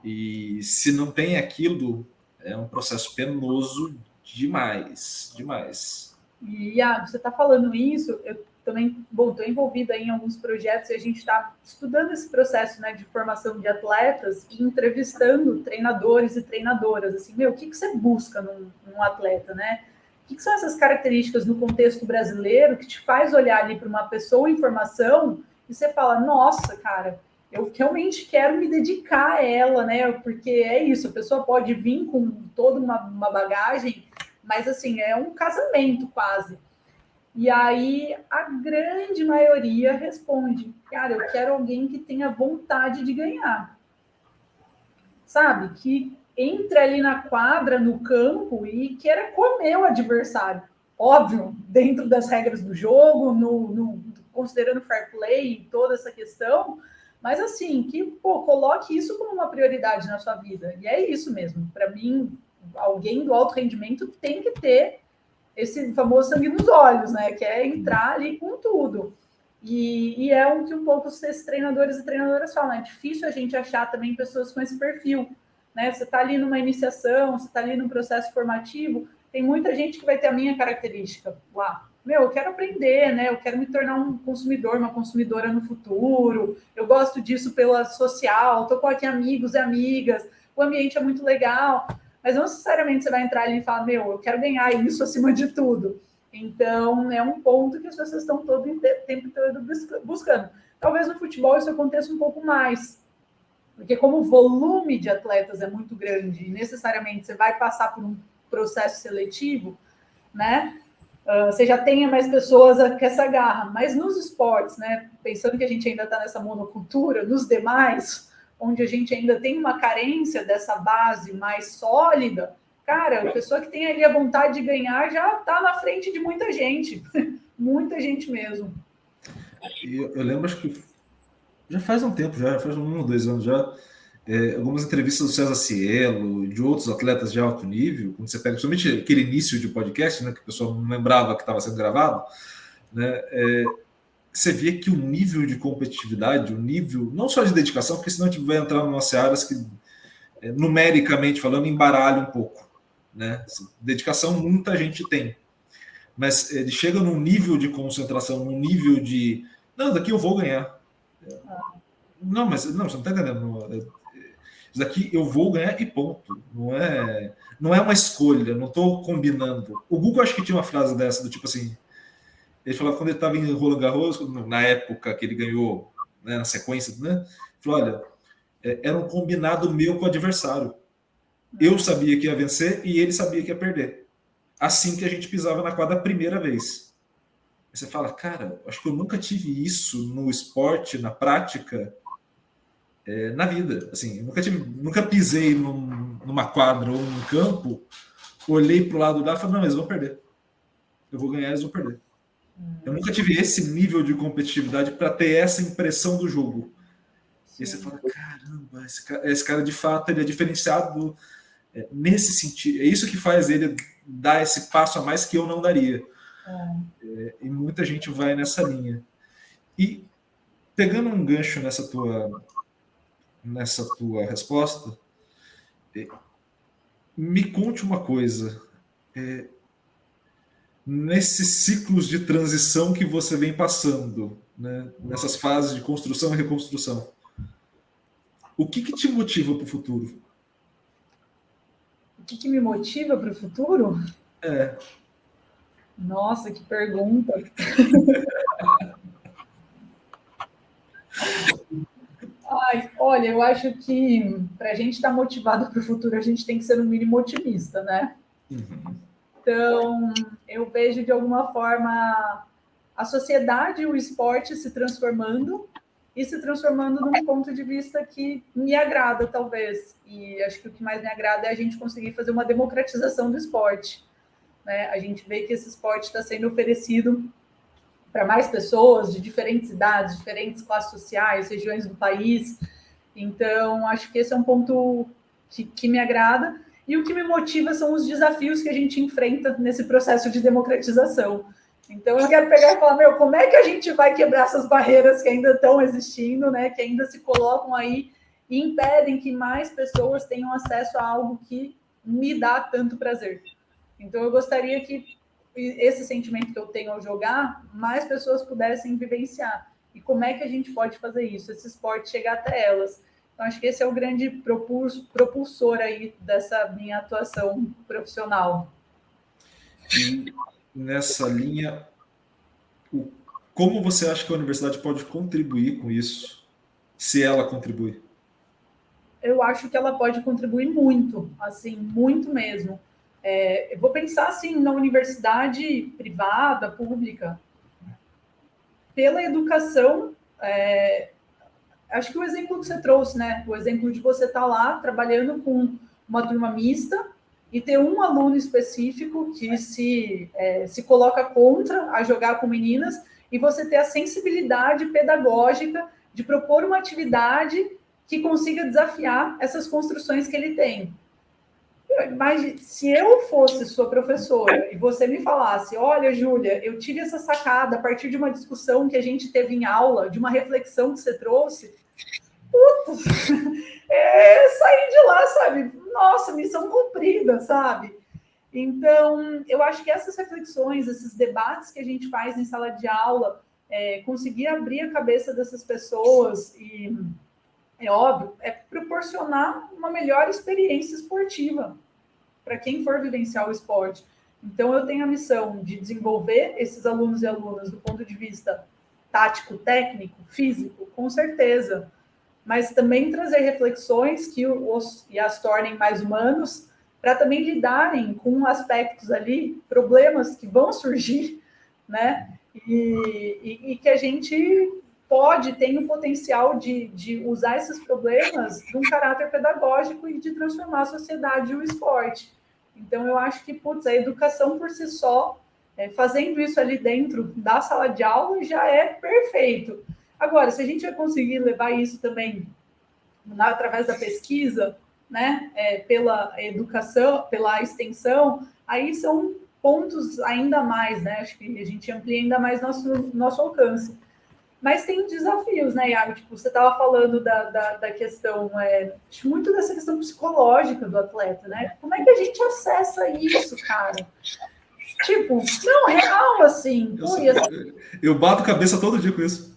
E se não tem aquilo, é um processo penoso demais, demais. E você está falando isso, eu também estou envolvida em alguns projetos e a gente está estudando esse processo, né, de formação de atletas e entrevistando treinadores e treinadoras. Assim, o que você busca num atleta, né? O que são essas características no contexto brasileiro que te faz olhar ali para uma pessoa em formação e você fala, nossa, cara, eu realmente quero me dedicar a ela, né? Porque é isso, a pessoa pode vir com toda uma bagagem, mas assim, é um casamento quase. E aí a grande maioria responde, cara, eu quero alguém que tenha vontade de ganhar. Sabe? Que entre ali na quadra, no campo e queira comer o adversário. Óbvio, dentro das regras do jogo, considerando fair play e toda essa questão, mas assim, que coloque isso como uma prioridade na sua vida. E é isso mesmo. Para mim, alguém do alto rendimento tem que ter esse famoso sangue nos olhos, né? Que é entrar ali com tudo. E é o que um pouco esses treinadores e treinadoras falam. É difícil a gente achar também pessoas com esse perfil. Né? Você está ali numa iniciação, você está ali num processo formativo, tem muita gente que vai ter a minha característica lá. Eu quero aprender, né? Eu quero me tornar um consumidor, uma consumidora no futuro. Eu gosto disso pela social, estou com aqui amigos e amigas, o ambiente é muito legal. Mas não necessariamente você vai entrar ali e falar, eu quero ganhar isso acima de tudo. Então, é um ponto que as pessoas estão todo o tempo todo buscando. Talvez no futebol isso aconteça um pouco mais, porque como o volume de atletas é muito grande e necessariamente você vai passar por um processo seletivo, né? Você já tenha mais pessoas com essa garra. Mas nos esportes, né? Pensando que a gente ainda está nessa monocultura, nos demais, onde a gente ainda tem uma carência dessa base mais sólida, cara, a pessoa que tem ali a vontade de ganhar já está na frente de muita gente. Muita gente mesmo. Eu lembro, acho que já faz um tempo, já faz 1 ou 2 anos já, algumas entrevistas do César Cielo e de outros atletas de alto nível, quando você pega, principalmente aquele início de podcast, né, que o pessoal não lembrava que estava sendo gravado, né, você vê que o nível de competitividade, o nível, não só de dedicação, porque senão a gente vai entrar em umas áreas que, numericamente falando, embaralha um pouco. Né? Dedicação muita gente tem, mas ele chega num nível de concentração, num nível de, não, daqui eu vou ganhar. Não, mas não, você não está entendendo. Isso daqui eu vou ganhar e ponto. Não é uma escolha, não estou combinando. O Google acho que tinha uma frase dessa, do tipo assim, ele falava quando ele estava em Roland Garros, na época que ele ganhou, né, na sequência, né? Falou, olha, era um combinado meu com o adversário. Eu sabia que ia vencer e ele sabia que ia perder. Assim que a gente pisava na quadra a primeira vez. Aí você fala, cara, acho que eu nunca tive isso no esporte, na prática, na vida. Assim, nunca pisei numa quadra ou num campo, olhei para o lado lá e falei, não, eles vão perder. Eu vou ganhar, eles vão perder. Eu nunca tive esse nível de competitividade para ter essa impressão do jogo. Sim. E você fala, caramba, esse cara de fato ele é diferenciado nesse sentido. É isso que faz ele dar esse passo a mais que eu não daria. E muita gente vai nessa linha. E pegando um gancho nessa tua resposta, me conte uma coisa. Nesses ciclos de transição que você vem passando, né? Nessas fases de construção e reconstrução, o que te motiva para o futuro? O que me motiva para o futuro? Nossa, que pergunta! Ai, olha, eu acho que para a gente estar motivado para o futuro, a gente tem que ser no mínimo otimista, né? Uhum. Então, eu vejo de alguma forma a sociedade e o esporte se transformando e se transformando num ponto de vista que me agrada, talvez. E acho que o que mais me agrada é a gente conseguir fazer uma democratização do esporte, né? A gente vê que esse esporte está sendo oferecido para mais pessoas de diferentes idades, diferentes classes sociais, regiões do país. Então, acho que esse é um ponto que me agrada. E o que me motiva são os desafios que a gente enfrenta nesse processo de democratização. Então, eu quero pegar e falar, meu, como é que a gente vai quebrar essas barreiras que ainda estão existindo, né? Que ainda se colocam aí e impedem que mais pessoas tenham acesso a algo que me dá tanto prazer. Então, eu gostaria que esse sentimento que eu tenho ao jogar, mais pessoas pudessem vivenciar. E como é que a gente pode fazer isso? Esse esporte chegar até elas. Então, acho que esse é o grande propulsor aí dessa minha atuação profissional. E nessa linha, como você acha que a universidade pode contribuir com isso, se ela contribui? Eu acho que ela pode contribuir muito, assim, muito mesmo. Eu vou pensar assim na universidade privada, pública, pela educação. Acho que o exemplo que você trouxe, né? O exemplo de você estar lá trabalhando com uma turma mista e ter um aluno específico que se coloca contra a jogar com meninas e você ter a sensibilidade pedagógica de propor uma atividade que consiga desafiar essas construções que ele tem. Mas se eu fosse sua professora e você me falasse, olha, Júlia, eu tive essa sacada a partir de uma discussão que a gente teve em aula, de uma reflexão que você trouxe, sair de lá, sabe? Nossa, missão cumprida, sabe? Então, eu acho que essas reflexões, esses debates que a gente faz em sala de aula, conseguir abrir a cabeça dessas pessoas e, é óbvio, proporcionar uma melhor experiência esportiva para quem for vivenciar o esporte. Então, eu tenho a missão de desenvolver esses alunos e alunas do ponto de vista tático, técnico, físico, com certeza, mas também trazer reflexões que as tornem mais humanos, para também lidarem com aspectos ali, problemas que vão surgir, né? E que a gente tem o potencial de usar esses problemas de um caráter pedagógico e de transformar a sociedade e o esporte. Então, eu acho que, putz, a educação por si só, fazendo isso ali dentro da sala de aula, já é perfeito. Agora, se a gente vai conseguir levar isso também através da pesquisa, né, pela educação, pela extensão, aí são pontos ainda mais, né? Acho que a gente amplia ainda mais nosso alcance. Mas tem desafios, né, Iago? Tipo, você estava falando da questão, muito dessa questão psicológica do atleta, né? Como é que a gente acessa isso, cara? Tipo, não, real, assim. Eu bato cabeça todo dia com isso.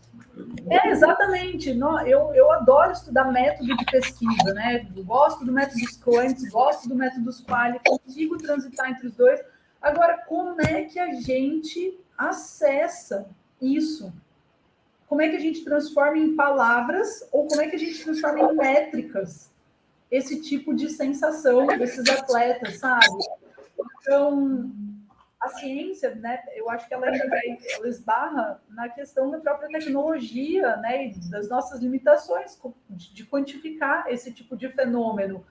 Exatamente. Eu adoro estudar método de pesquisa, né? Gosto do método Squint, gosto do método Qualy, consigo transitar entre os dois. Agora, como é que a gente acessa isso? Como é que a gente transforma em palavras ou como é que a gente transforma em métricas esse tipo de sensação desses atletas, sabe? Então, a ciência, né, eu acho que ela esbarra na questão da própria tecnologia, né, e das nossas limitações de quantificar esse tipo de fenômeno.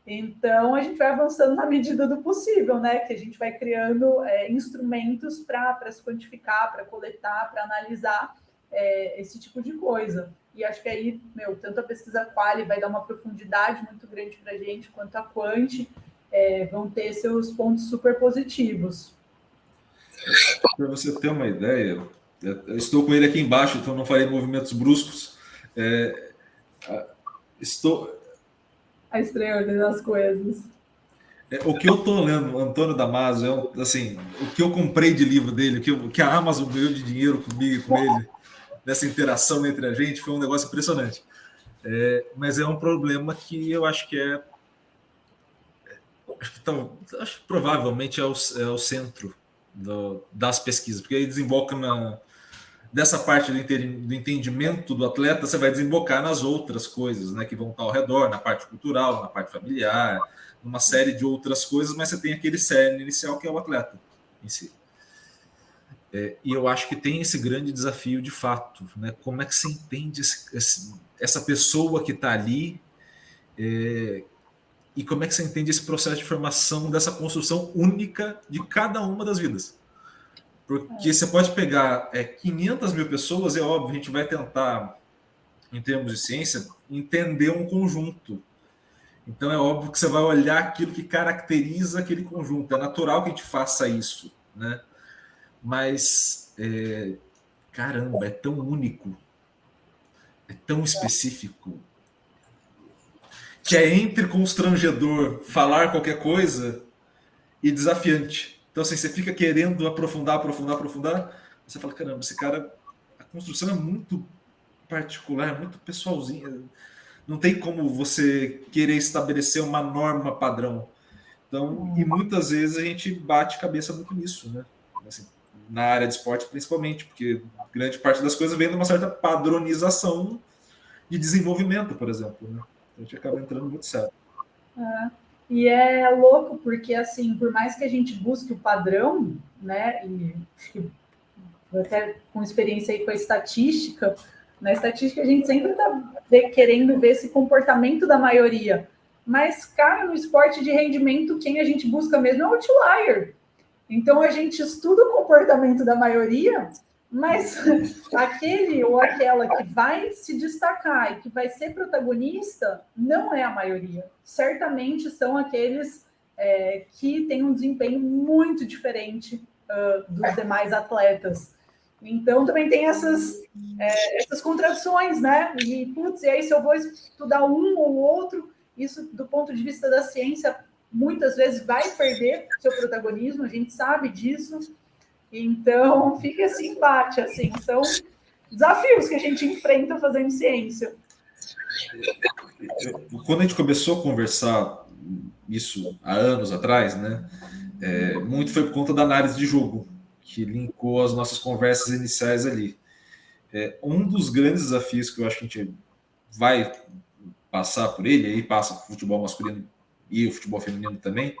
Então, a gente vai avançando na medida do possível, né, que a gente vai criando instrumentos para se quantificar, para coletar, para analisar esse tipo de coisa. E acho que aí, tanto a pesquisa Qualy vai dar uma profundidade muito grande para a gente, quanto a Quant vão ter seus pontos super positivos. Para você ter uma ideia, eu estou com ele aqui embaixo, então não farei movimentos bruscos. A estreia das coisas. O que eu estou lendo, Antônio Damasio, assim, o que eu comprei de livro dele, o que a Amazon ganhou de dinheiro comigo e com ele, nessa interação entre a gente, foi um negócio impressionante. Mas é um problema que eu acho que acho que provavelmente é o centro das pesquisas, porque aí desemboca dessa parte do entendimento do atleta, você vai desembocar nas outras coisas, né, que vão estar ao redor, na parte cultural, na parte familiar, numa série de outras coisas, mas você tem aquele cerne inicial que é o atleta em si. E eu acho que tem esse grande desafio de fato, né? Como é que você entende essa pessoa que está ali, e como é que você entende esse processo de formação dessa construção única de cada uma das vidas? Porque você pode pegar 500 mil pessoas, é óbvio, a gente vai tentar, em termos de ciência, entender um conjunto. Então é óbvio que você vai olhar aquilo que caracteriza aquele conjunto. É natural que a gente faça isso, né? Mas, caramba, é tão único, é tão específico, que é entre constrangedor falar qualquer coisa e desafiante. Então, assim, você fica querendo aprofundar, você fala, caramba, esse cara, a construção é muito particular, muito pessoalzinha. Não tem como você querer estabelecer uma norma padrão. Então, e muitas vezes a gente bate cabeça muito nisso, né? Assim, na área de esporte, principalmente, porque grande parte das coisas vem de uma certa padronização de desenvolvimento, por exemplo, né? A gente acaba entrando muito certo. E é louco, porque, assim, por mais que a gente busque o padrão, né, e acho que até com experiência aí com a estatística, na estatística a gente sempre está querendo ver esse comportamento da maioria. Mas, cara, no esporte de rendimento, quem a gente busca mesmo é o outlier. Então, a gente estuda o comportamento da maioria, mas aquele ou aquela que vai se destacar e que vai ser protagonista não é a maioria. Certamente são aqueles que têm um desempenho muito diferente dos demais atletas. Então, também tem essas contradições, né? E, putz, e aí se eu vou estudar um ou outro, isso, do ponto de vista da ciência, muitas vezes vai perder seu protagonismo, a gente sabe disso. Então, fica esse embate, assim, são desafios que a gente enfrenta fazendo ciência. Quando a gente começou a conversar isso há anos atrás, né, muito foi por conta da análise de jogo, que linkou as nossas conversas iniciais ali. Um dos grandes desafios que eu acho que a gente vai passar por ele, aí passa o futebol masculino e o futebol feminino também,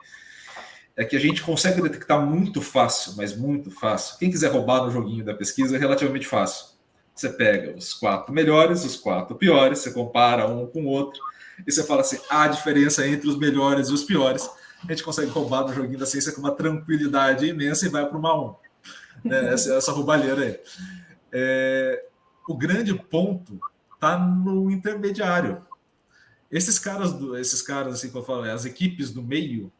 é que a gente consegue detectar muito fácil, mas muito fácil. Quem quiser roubar no joguinho da pesquisa é relativamente fácil. Você pega os 4 melhores, os 4 piores, você compara um com o outro, e você fala assim, há diferença entre os melhores e os piores. A gente consegue roubar no joguinho da ciência com uma tranquilidade imensa e vai para uma 1. Essa roubalheira aí. O grande ponto está no intermediário. Esses caras assim, como eu falo, as equipes do meio,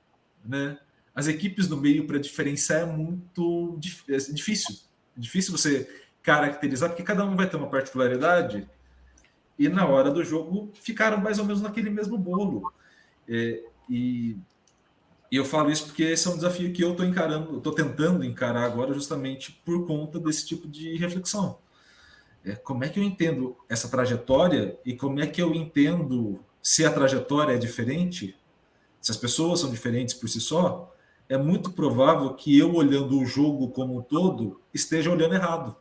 né? As equipes do meio para diferenciar é muito difícil. É difícil você caracterizar, porque cada um vai ter uma particularidade e na hora do jogo ficaram mais ou menos naquele mesmo bolo. E eu falo isso porque esse é um desafio que eu estou tentando encarar agora justamente por conta desse tipo de reflexão. Como é que eu entendo essa trajetória e como é que eu entendo se a trajetória é diferente, se as pessoas são diferentes por si só, é muito provável que eu, olhando o jogo como um todo, esteja olhando errado.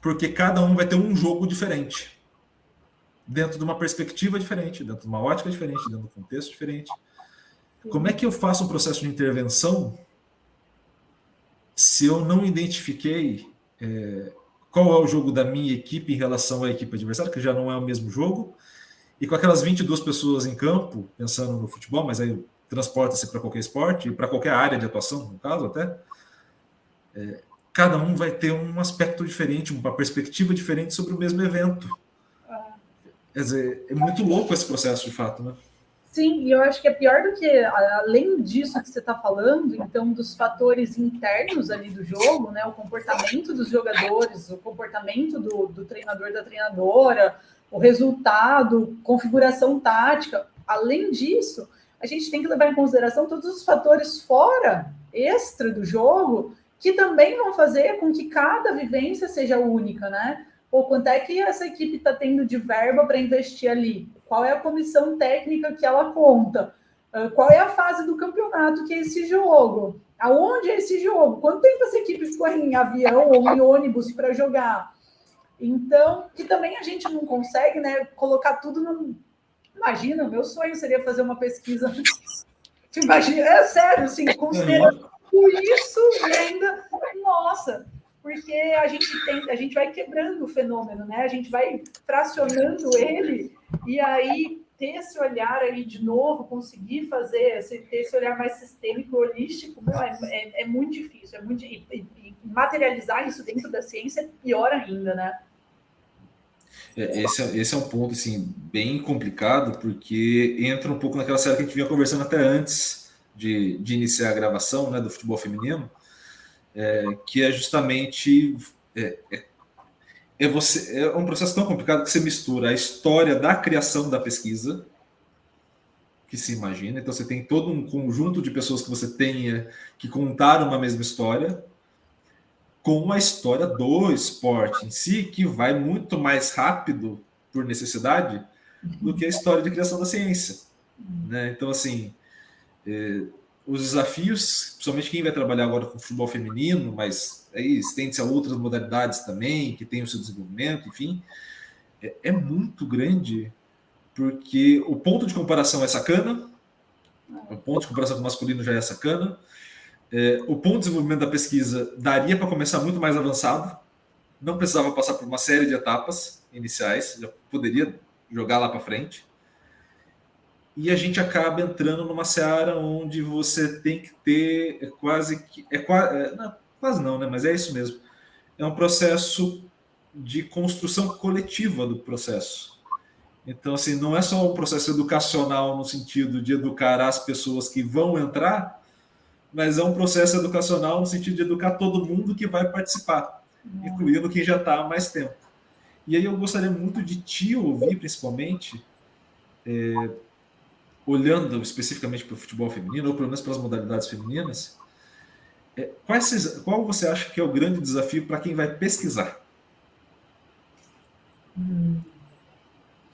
Porque cada um vai ter um jogo diferente, dentro de uma perspectiva diferente, dentro de uma ótica diferente, dentro de um contexto diferente. Como é que eu faço um processo de intervenção se eu não identifiquei qual é o jogo da minha equipe em relação à equipe adversária, que já não é o mesmo jogo, e com aquelas 22 pessoas em campo, pensando no futebol, mas aí transporta-se para qualquer esporte, e para qualquer área de atuação, no caso até, cada um vai ter um aspecto diferente, uma perspectiva diferente sobre o mesmo evento. Quer dizer, é muito louco esse processo, de fato, né? Sim, e eu acho que é pior do que, além disso que você está falando, então, dos fatores internos ali do jogo, né, o comportamento dos jogadores, o comportamento do treinador, da treinadora, o resultado, configuração tática. Além disso, a gente tem que levar em consideração todos os fatores fora, extra do jogo, que também vão fazer com que cada vivência seja única, né? Ou quanto é que essa equipe está tendo de verba para investir ali? Qual é a comissão técnica que ela conta? Qual é a fase do campeonato que é esse jogo? Aonde é esse jogo? Quanto tempo as equipes correm em avião ou em ônibus para jogar? Então, que também a gente não consegue, né, colocar tudo num... Imagina, o meu sonho seria fazer uma pesquisa. Imagina, é sério, assim, considerando tudo isso e ainda, nossa, porque a gente vai quebrando o fenômeno, né? A gente vai fracionando ele e aí ter esse olhar aí de novo, conseguir fazer, ter esse olhar mais sistêmico, holístico, é muito difícil, e materializar isso dentro da ciência é pior ainda, né? Esse é um ponto assim, bem complicado, porque entra um pouco naquela série que a gente vinha conversando até antes de iniciar a gravação, né, do futebol feminino, que é justamente é um processo tão complicado que você mistura a história da criação da pesquisa, que se imagina, então você tem todo um conjunto de pessoas que você tenha que contar uma mesma história, com a história do esporte em si, que vai muito mais rápido por necessidade do que a história de criação da ciência, né? Então, assim, os desafios, principalmente quem vai trabalhar agora com futebol feminino, mas aí estende-se a outras modalidades também, que tem o seu desenvolvimento, enfim, é muito grande, porque o ponto de comparação é sacana, o ponto de comparação com o masculino já é sacana, o ponto de desenvolvimento da pesquisa daria para começar muito mais avançado, não precisava passar por uma série de etapas iniciais, já poderia jogar lá para frente. E a gente acaba entrando numa seara onde você tem que ter quase não, né? Mas é isso mesmo. É um processo de construção coletiva do processo. Então, assim, não é só um processo educacional no sentido de educar as pessoas que vão entrar, mas é um processo educacional no sentido de educar todo mundo que vai participar, incluindo quem já está há mais tempo. E aí eu gostaria muito de te ouvir, principalmente, olhando especificamente para o futebol feminino, ou pelo menos para as modalidades femininas, qual você acha que é o grande desafio para quem vai pesquisar?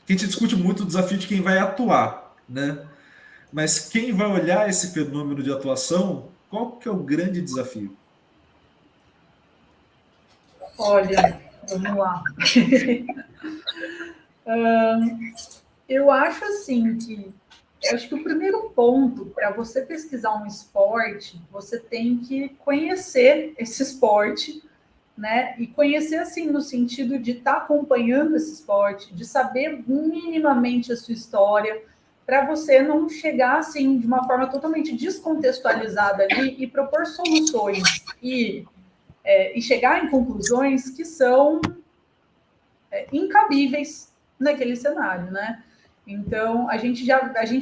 Que a gente discute muito o desafio de quem vai atuar, né? Mas quem vai olhar esse fenômeno de atuação, qual que é o grande desafio? Olha, vamos lá. Eu acho assim que eu acho que o primeiro ponto para você pesquisar um esporte, você tem que conhecer esse esporte, né? E conhecer assim no sentido de estar acompanhando esse esporte, de saber minimamente a sua história, para você não chegar assim de uma forma totalmente descontextualizada ali e propor soluções e chegar em conclusões que são incabíveis naquele cenário, né? Então a gente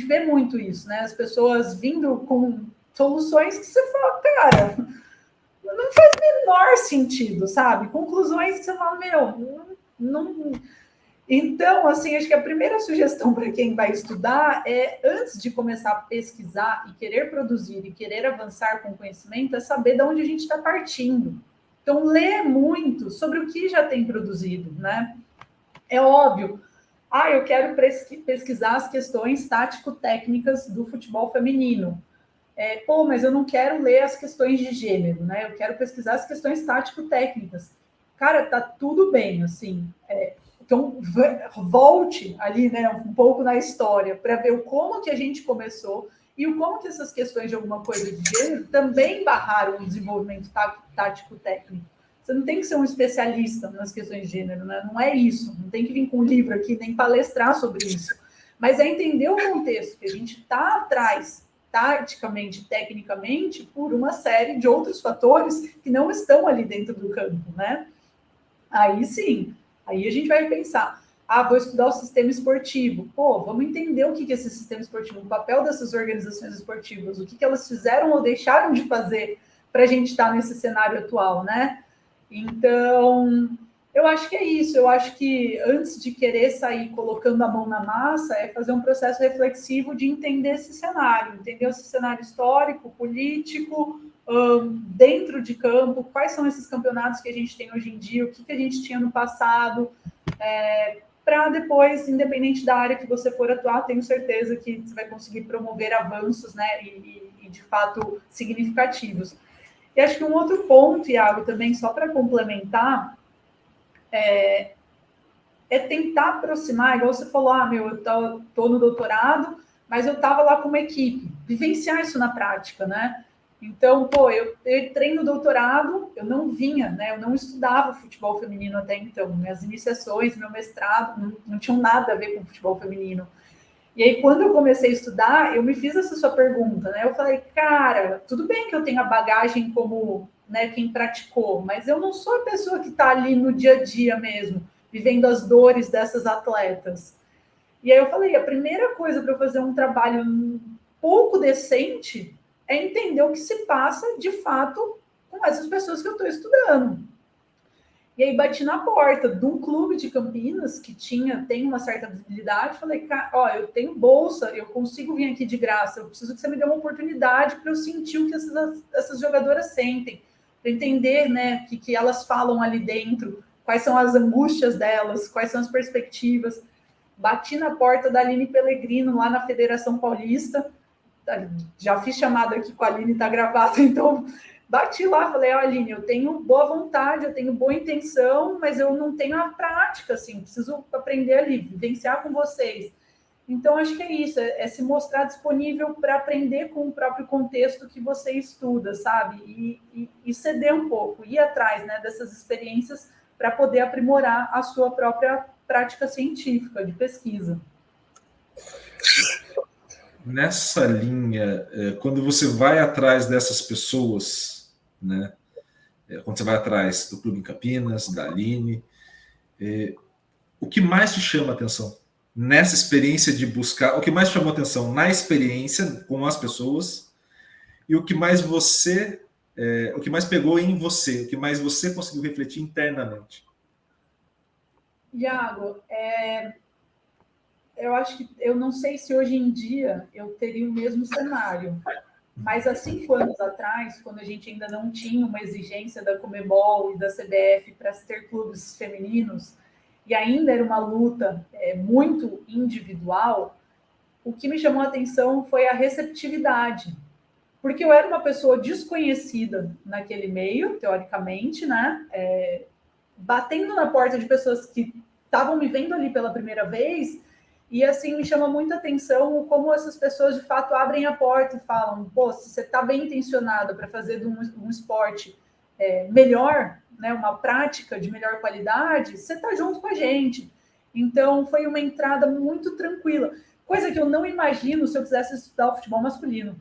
vê muito isso, né? As pessoas vindo com soluções que você fala, cara, não faz o menor sentido, sabe? Conclusões que você fala, meu, não. Então, assim, acho que a primeira sugestão para quem vai estudar é, antes de começar a pesquisar e querer produzir e querer avançar com conhecimento, é saber de onde a gente está partindo. Então, ler muito sobre o que já tem produzido, né? É óbvio. Eu quero pesquisar as questões tático-técnicas do futebol feminino. Mas eu não quero ler as questões de gênero, né? Eu quero pesquisar as questões tático-técnicas. Cara, tá tudo bem, assim. Então, volte ali, né, um pouco na história para ver como que a gente começou e o como que essas questões de alguma coisa de gênero também barraram o desenvolvimento tático-técnico. Você não tem que ser um especialista nas questões de gênero, né? Não é isso. Não tem que vir com um livro aqui nem palestrar sobre isso. Mas é entender o contexto que a gente está atrás, taticamente, tecnicamente, por uma série de outros fatores que não estão ali dentro do campo, né? Aí sim, aí a gente vai pensar, vou estudar o sistema esportivo. Vamos entender o que é esse sistema esportivo, o papel dessas organizações esportivas, o que elas fizeram ou deixaram de fazer para a gente estar nesse cenário atual, né? Então, eu acho que é isso. Eu acho que antes de querer sair colocando a mão na massa, é fazer um processo reflexivo de entender esse cenário histórico, político, dentro de campo, quais são esses campeonatos que a gente tem hoje em dia, o que a gente tinha no passado, para depois, independente da área que você for atuar, tenho certeza que você vai conseguir promover avanços, né, e de fato significativos. E acho que um outro ponto, Iago, também só para complementar, é tentar aproximar, igual você falou, eu estou no doutorado, mas eu estava lá com uma equipe, vivenciar isso na prática, né? Então, eu entrei no doutorado, eu não vinha, né? Eu não estudava futebol feminino até então. Minhas iniciações, meu mestrado, não tinham nada a ver com futebol feminino. E aí, quando eu comecei a estudar, eu me fiz essa sua pergunta, né? Eu falei, cara, tudo bem que eu tenho a bagagem como, né, quem praticou, mas eu não sou a pessoa que está ali no dia a dia mesmo, vivendo as dores dessas atletas. E aí eu falei, a primeira coisa para eu fazer um trabalho um pouco decente é entender o que se passa, de fato, com essas pessoas que eu estou estudando. E aí bati na porta de um clube de Campinas que tem uma certa visibilidade. Falei, cara, eu tenho bolsa, eu consigo vir aqui de graça. Eu preciso que você me dê uma oportunidade para eu sentir o que essas jogadoras sentem, para entender, né, o que elas falam ali dentro, quais são as angústias delas, quais são as perspectivas. Bati na porta da Aline Pellegrino lá na Federação Paulista. Já fiz chamada aqui com a Aline, está gravada, então bati lá, falei, Aline, eu tenho boa vontade, eu tenho boa intenção, mas eu não tenho a prática, assim, preciso aprender ali, vivenciar com vocês. Então, acho que é isso, é se mostrar disponível para aprender com o próprio contexto que você estuda, sabe? E ceder um pouco, ir atrás, né, dessas experiências para poder aprimorar a sua própria prática científica de pesquisa. Nessa linha, quando você vai atrás dessas pessoas, né? Quando você vai atrás do Clube em Campinas, da Aline, o que mais te chama a atenção nessa experiência de buscar, o que mais te chamou a atenção na experiência com as pessoas e o que mais o que mais pegou em você, o que mais você conseguiu refletir internamente? Iago, eu acho que eu não sei se hoje em dia eu teria o mesmo cenário, mas há 5 anos atrás, quando a gente ainda não tinha uma exigência da Conmebol e da CBF para se ter clubes femininos, e ainda era uma luta muito individual, o que me chamou a atenção foi a receptividade, porque eu era uma pessoa desconhecida naquele meio, teoricamente, né? Batendo na porta de pessoas que estavam me vendo ali pela primeira vez. E assim, me chama muita atenção como essas pessoas de fato abrem a porta e falam, se você está bem intencionada para fazer de um esporte melhor, né, uma prática de melhor qualidade, você está junto com a gente. Então, foi uma entrada muito tranquila. Coisa que eu não imagino se eu quisesse estudar o futebol masculino.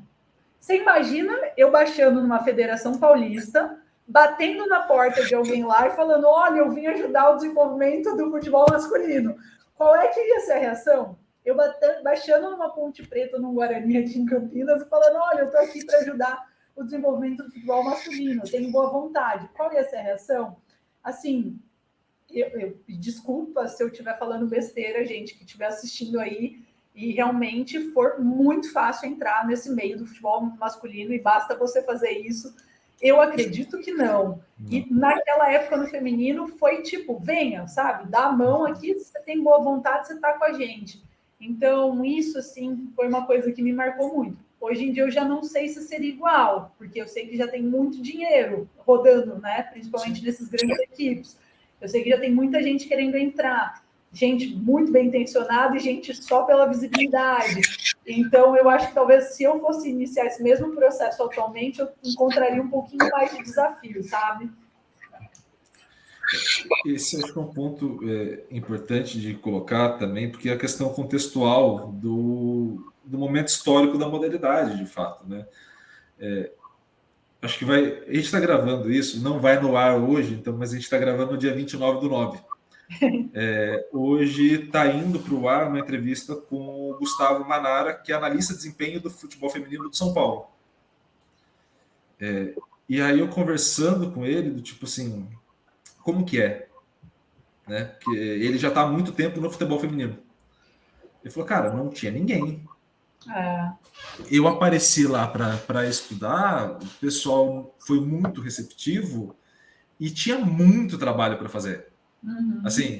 Você imagina eu baixando numa Federação Paulista, batendo na porta de alguém lá e falando, olha, eu vim ajudar o desenvolvimento do futebol masculino. Qual é que ia ser a reação? Eu baixando numa Ponte Preta, num Guarani aqui em Campinas, e falando, olha, eu estou aqui para ajudar o desenvolvimento do futebol masculino, eu tenho boa vontade. Qual ia ser a reação? Assim, desculpa se eu estiver falando besteira, gente, que estiver assistindo aí, e realmente for muito fácil entrar nesse meio do futebol masculino, e basta você fazer isso. Eu acredito que não. E naquela época no feminino foi tipo, venha, sabe? Dá a mão aqui, se você tem boa vontade, você tá com a gente. Então, isso, assim, foi uma coisa que me marcou muito. Hoje em dia eu já não sei se seria igual, porque eu sei que já tem muito dinheiro rodando, né? Principalmente nesses grandes equipes. Eu sei que já tem muita gente querendo entrar. Gente muito bem intencionada e gente só pela visibilidade. Então, eu acho que talvez se eu fosse iniciar esse mesmo processo atualmente, eu encontraria um pouquinho mais de desafio, sabe? Esse acho que é um ponto importante de colocar também, porque é a questão contextual do momento histórico da modalidade, de fato, né? Acho que a gente está gravando isso, não vai no ar hoje, então, mas a gente está gravando no dia 29/9. Hoje está indo para o ar uma entrevista com o Gustavo Manara, que é analista de desempenho do futebol feminino do São Paulo. E aí eu conversando com ele, do tipo assim, como que é? Né? Porque ele já está há muito tempo no futebol feminino. Ele falou, cara, não tinha ninguém. Eu apareci lá para estudar, o pessoal foi muito receptivo e tinha muito trabalho para fazer. Assim,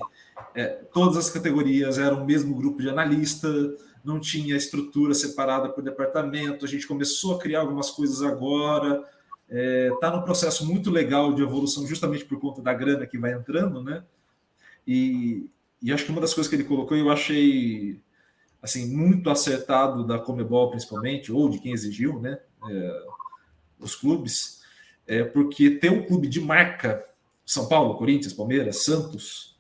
todas as categorias eram o mesmo grupo de analista, não tinha estrutura separada por departamento, a gente começou a criar algumas coisas agora, está num processo muito legal de evolução justamente por conta da grana que vai entrando, né? E acho que uma das coisas que ele colocou eu achei assim, muito acertado da Conmebol principalmente, ou de quem exigiu, né? Os clubes, porque ter um clube de marca, São Paulo, Corinthians, Palmeiras, Santos,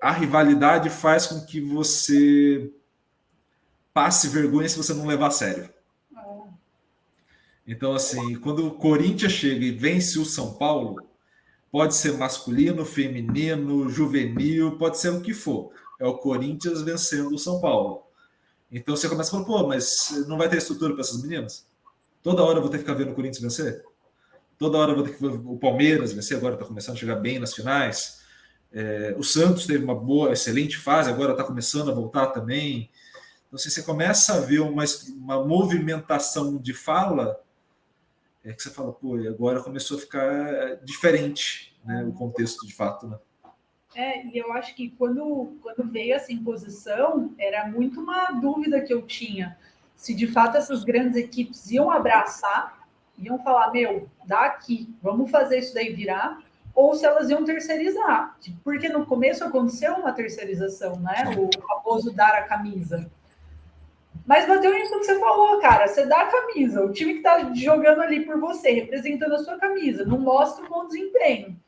a rivalidade faz com que você passe vergonha se você não levar a sério. Então, assim, quando o Corinthians chega e vence o São Paulo, pode ser masculino, feminino, juvenil, pode ser o que for. É o Corinthians vencendo o São Paulo. Então você começa a falar, pô, mas não vai ter estrutura para essas meninas? Toda hora eu vou ter que ficar vendo o Corinthians vencer? Toda hora eu vou ter que ver o Palmeiras vencer, agora está começando a chegar bem nas finais. O Santos teve uma boa, excelente fase, agora está começando a voltar também. Então, se você começa a ver uma movimentação de fala, que você fala, pô, e agora começou a ficar diferente, né, o contexto de fato, né? E eu acho que quando veio essa imposição, era muito uma dúvida que eu tinha, se de fato essas grandes equipes iam abraçar, iam falar, meu, dá aqui, vamos fazer isso daí virar, ou se elas iam terceirizar, porque no começo aconteceu uma terceirização, né, o famoso dar a camisa. Mas bateu nisso que você falou, cara. Você dá a camisa, o time que tá jogando ali por você, representando a sua camisa, não mostra um bom desempenho.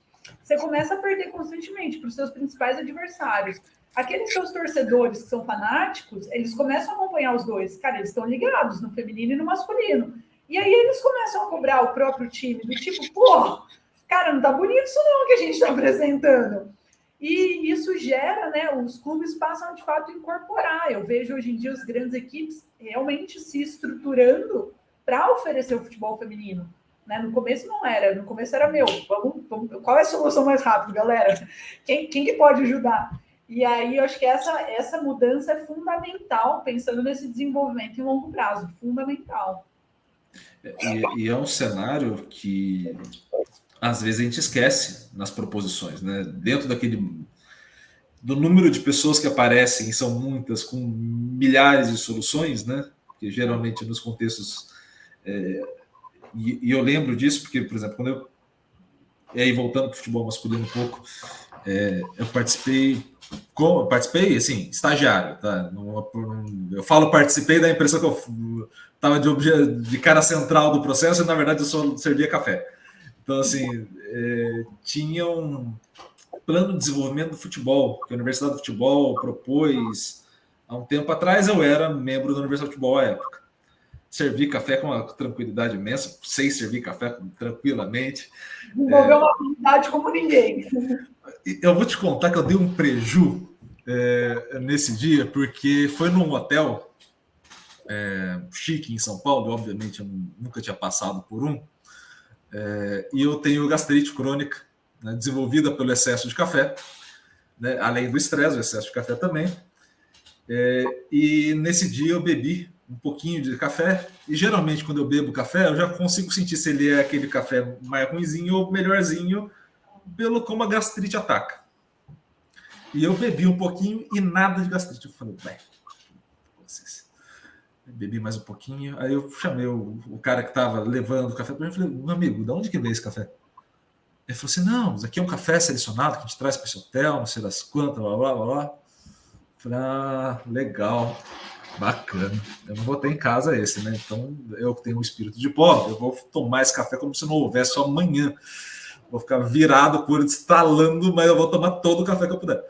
Você começa a perder constantemente para os seus principais adversários. Aqueles seus torcedores que são fanáticos, eles começam a acompanhar os dois. Cara, eles estão ligados no feminino e no masculino. E aí eles começam a cobrar o próprio time, do tipo, pô, cara, não tá bonito isso não que a gente está apresentando. E isso gera, né? Os clubes passam de fato a incorporar. Eu vejo hoje em dia as grandes equipes realmente se estruturando para oferecer o futebol feminino. Né? No começo não era, no começo era meu. Vamos, qual é a solução mais rápida, galera? Quem que pode ajudar? E aí eu acho que essa mudança é fundamental, pensando nesse desenvolvimento em longo prazo, fundamental. E é um cenário que às vezes a gente esquece nas proposições, né? Dentro do número de pessoas que aparecem, e são muitas, com milhares de soluções, né? Que geralmente nos contextos... E eu lembro disso porque, por exemplo, quando eu... E aí, voltando para o futebol masculino um pouco, eu participei, assim, estagiário, tá? Eu falo participei, dá a impressão que eu estava de cara central do processo e, na verdade, eu só servia café. Então, assim, tinha um plano de desenvolvimento do futebol, que a Universidade do Futebol propôs há um tempo atrás. Eu era membro da Universidade do Futebol à época. Servi café com uma tranquilidade imensa, sei servir café tranquilamente. Desenvolveu uma habilidade como ninguém. Eu vou te contar que eu dei um preju nesse dia, porque foi num hotel chique em São Paulo, obviamente eu nunca tinha passado por um, e eu tenho gastrite crônica, né, desenvolvida pelo excesso de café, né, além do estresse, o excesso de café também. E nesse dia eu bebi um pouquinho de café, e geralmente quando eu bebo café, eu já consigo sentir se ele é aquele café mais ruinzinho ou melhorzinho, pelo como a gastrite ataca. E eu bebi um pouquinho e nada de gastrite. Eu falei, bebi mais um pouquinho. Aí eu chamei o cara que estava levando o café para mim e falei, meu amigo, de onde que veio esse café? Ele falou assim, não, isso aqui é um café selecionado que a gente traz para esse hotel, não sei das quantas, blá, blá, blá, blá. Eu falei, legal, bacana. Eu não vou ter em casa esse, né? Então, eu que tenho um espírito de pobre, eu vou tomar esse café como se não houvesse amanhã. Vou ficar virado por estalando, mas eu vou tomar todo o café que eu puder.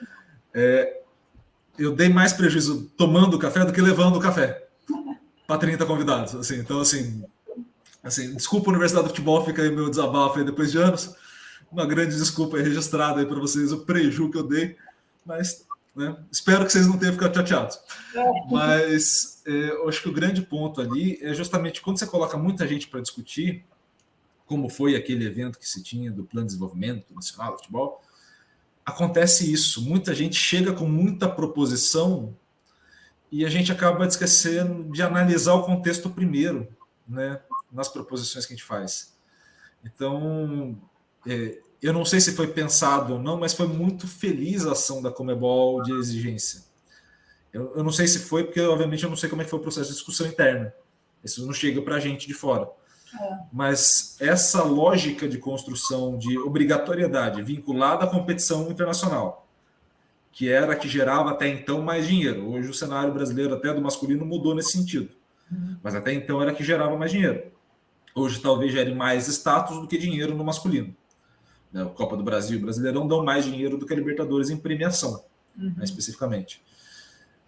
Eu dei mais prejuízo tomando o café do que levando o café para 30 convidados. Assim, então, assim, desculpa, Universidade do Futebol, fica aí meu desabafo aí depois de anos. Uma grande desculpa aí registrada aí para vocês, o prejuízo que eu dei. Mas, né, espero que vocês não tenham ficado chateados. Mas eu acho que o grande ponto ali é justamente quando você coloca muita gente para discutir, como foi aquele evento que se tinha do Plano de Desenvolvimento Nacional do Futebol, acontece isso. Muita gente chega com muita proposição e a gente acaba esquecendo de analisar o contexto primeiro, né, nas proposições que a gente faz. Então, eu não sei se foi pensado ou não, mas foi muito feliz a ação da Conmebol de exigência. Eu não sei se foi, porque obviamente eu não sei como é que foi o processo de discussão interna. Isso não chega para a gente de fora. Mas essa lógica de construção de obrigatoriedade vinculada à competição internacional, que era a que gerava até então mais dinheiro. Hoje o cenário brasileiro até do masculino mudou nesse sentido. Mas até então era a que gerava mais dinheiro. Hoje talvez gere mais status do que dinheiro no masculino. A Copa do Brasil e o Brasileirão dão mais dinheiro do que a Libertadores em premiação, né, especificamente.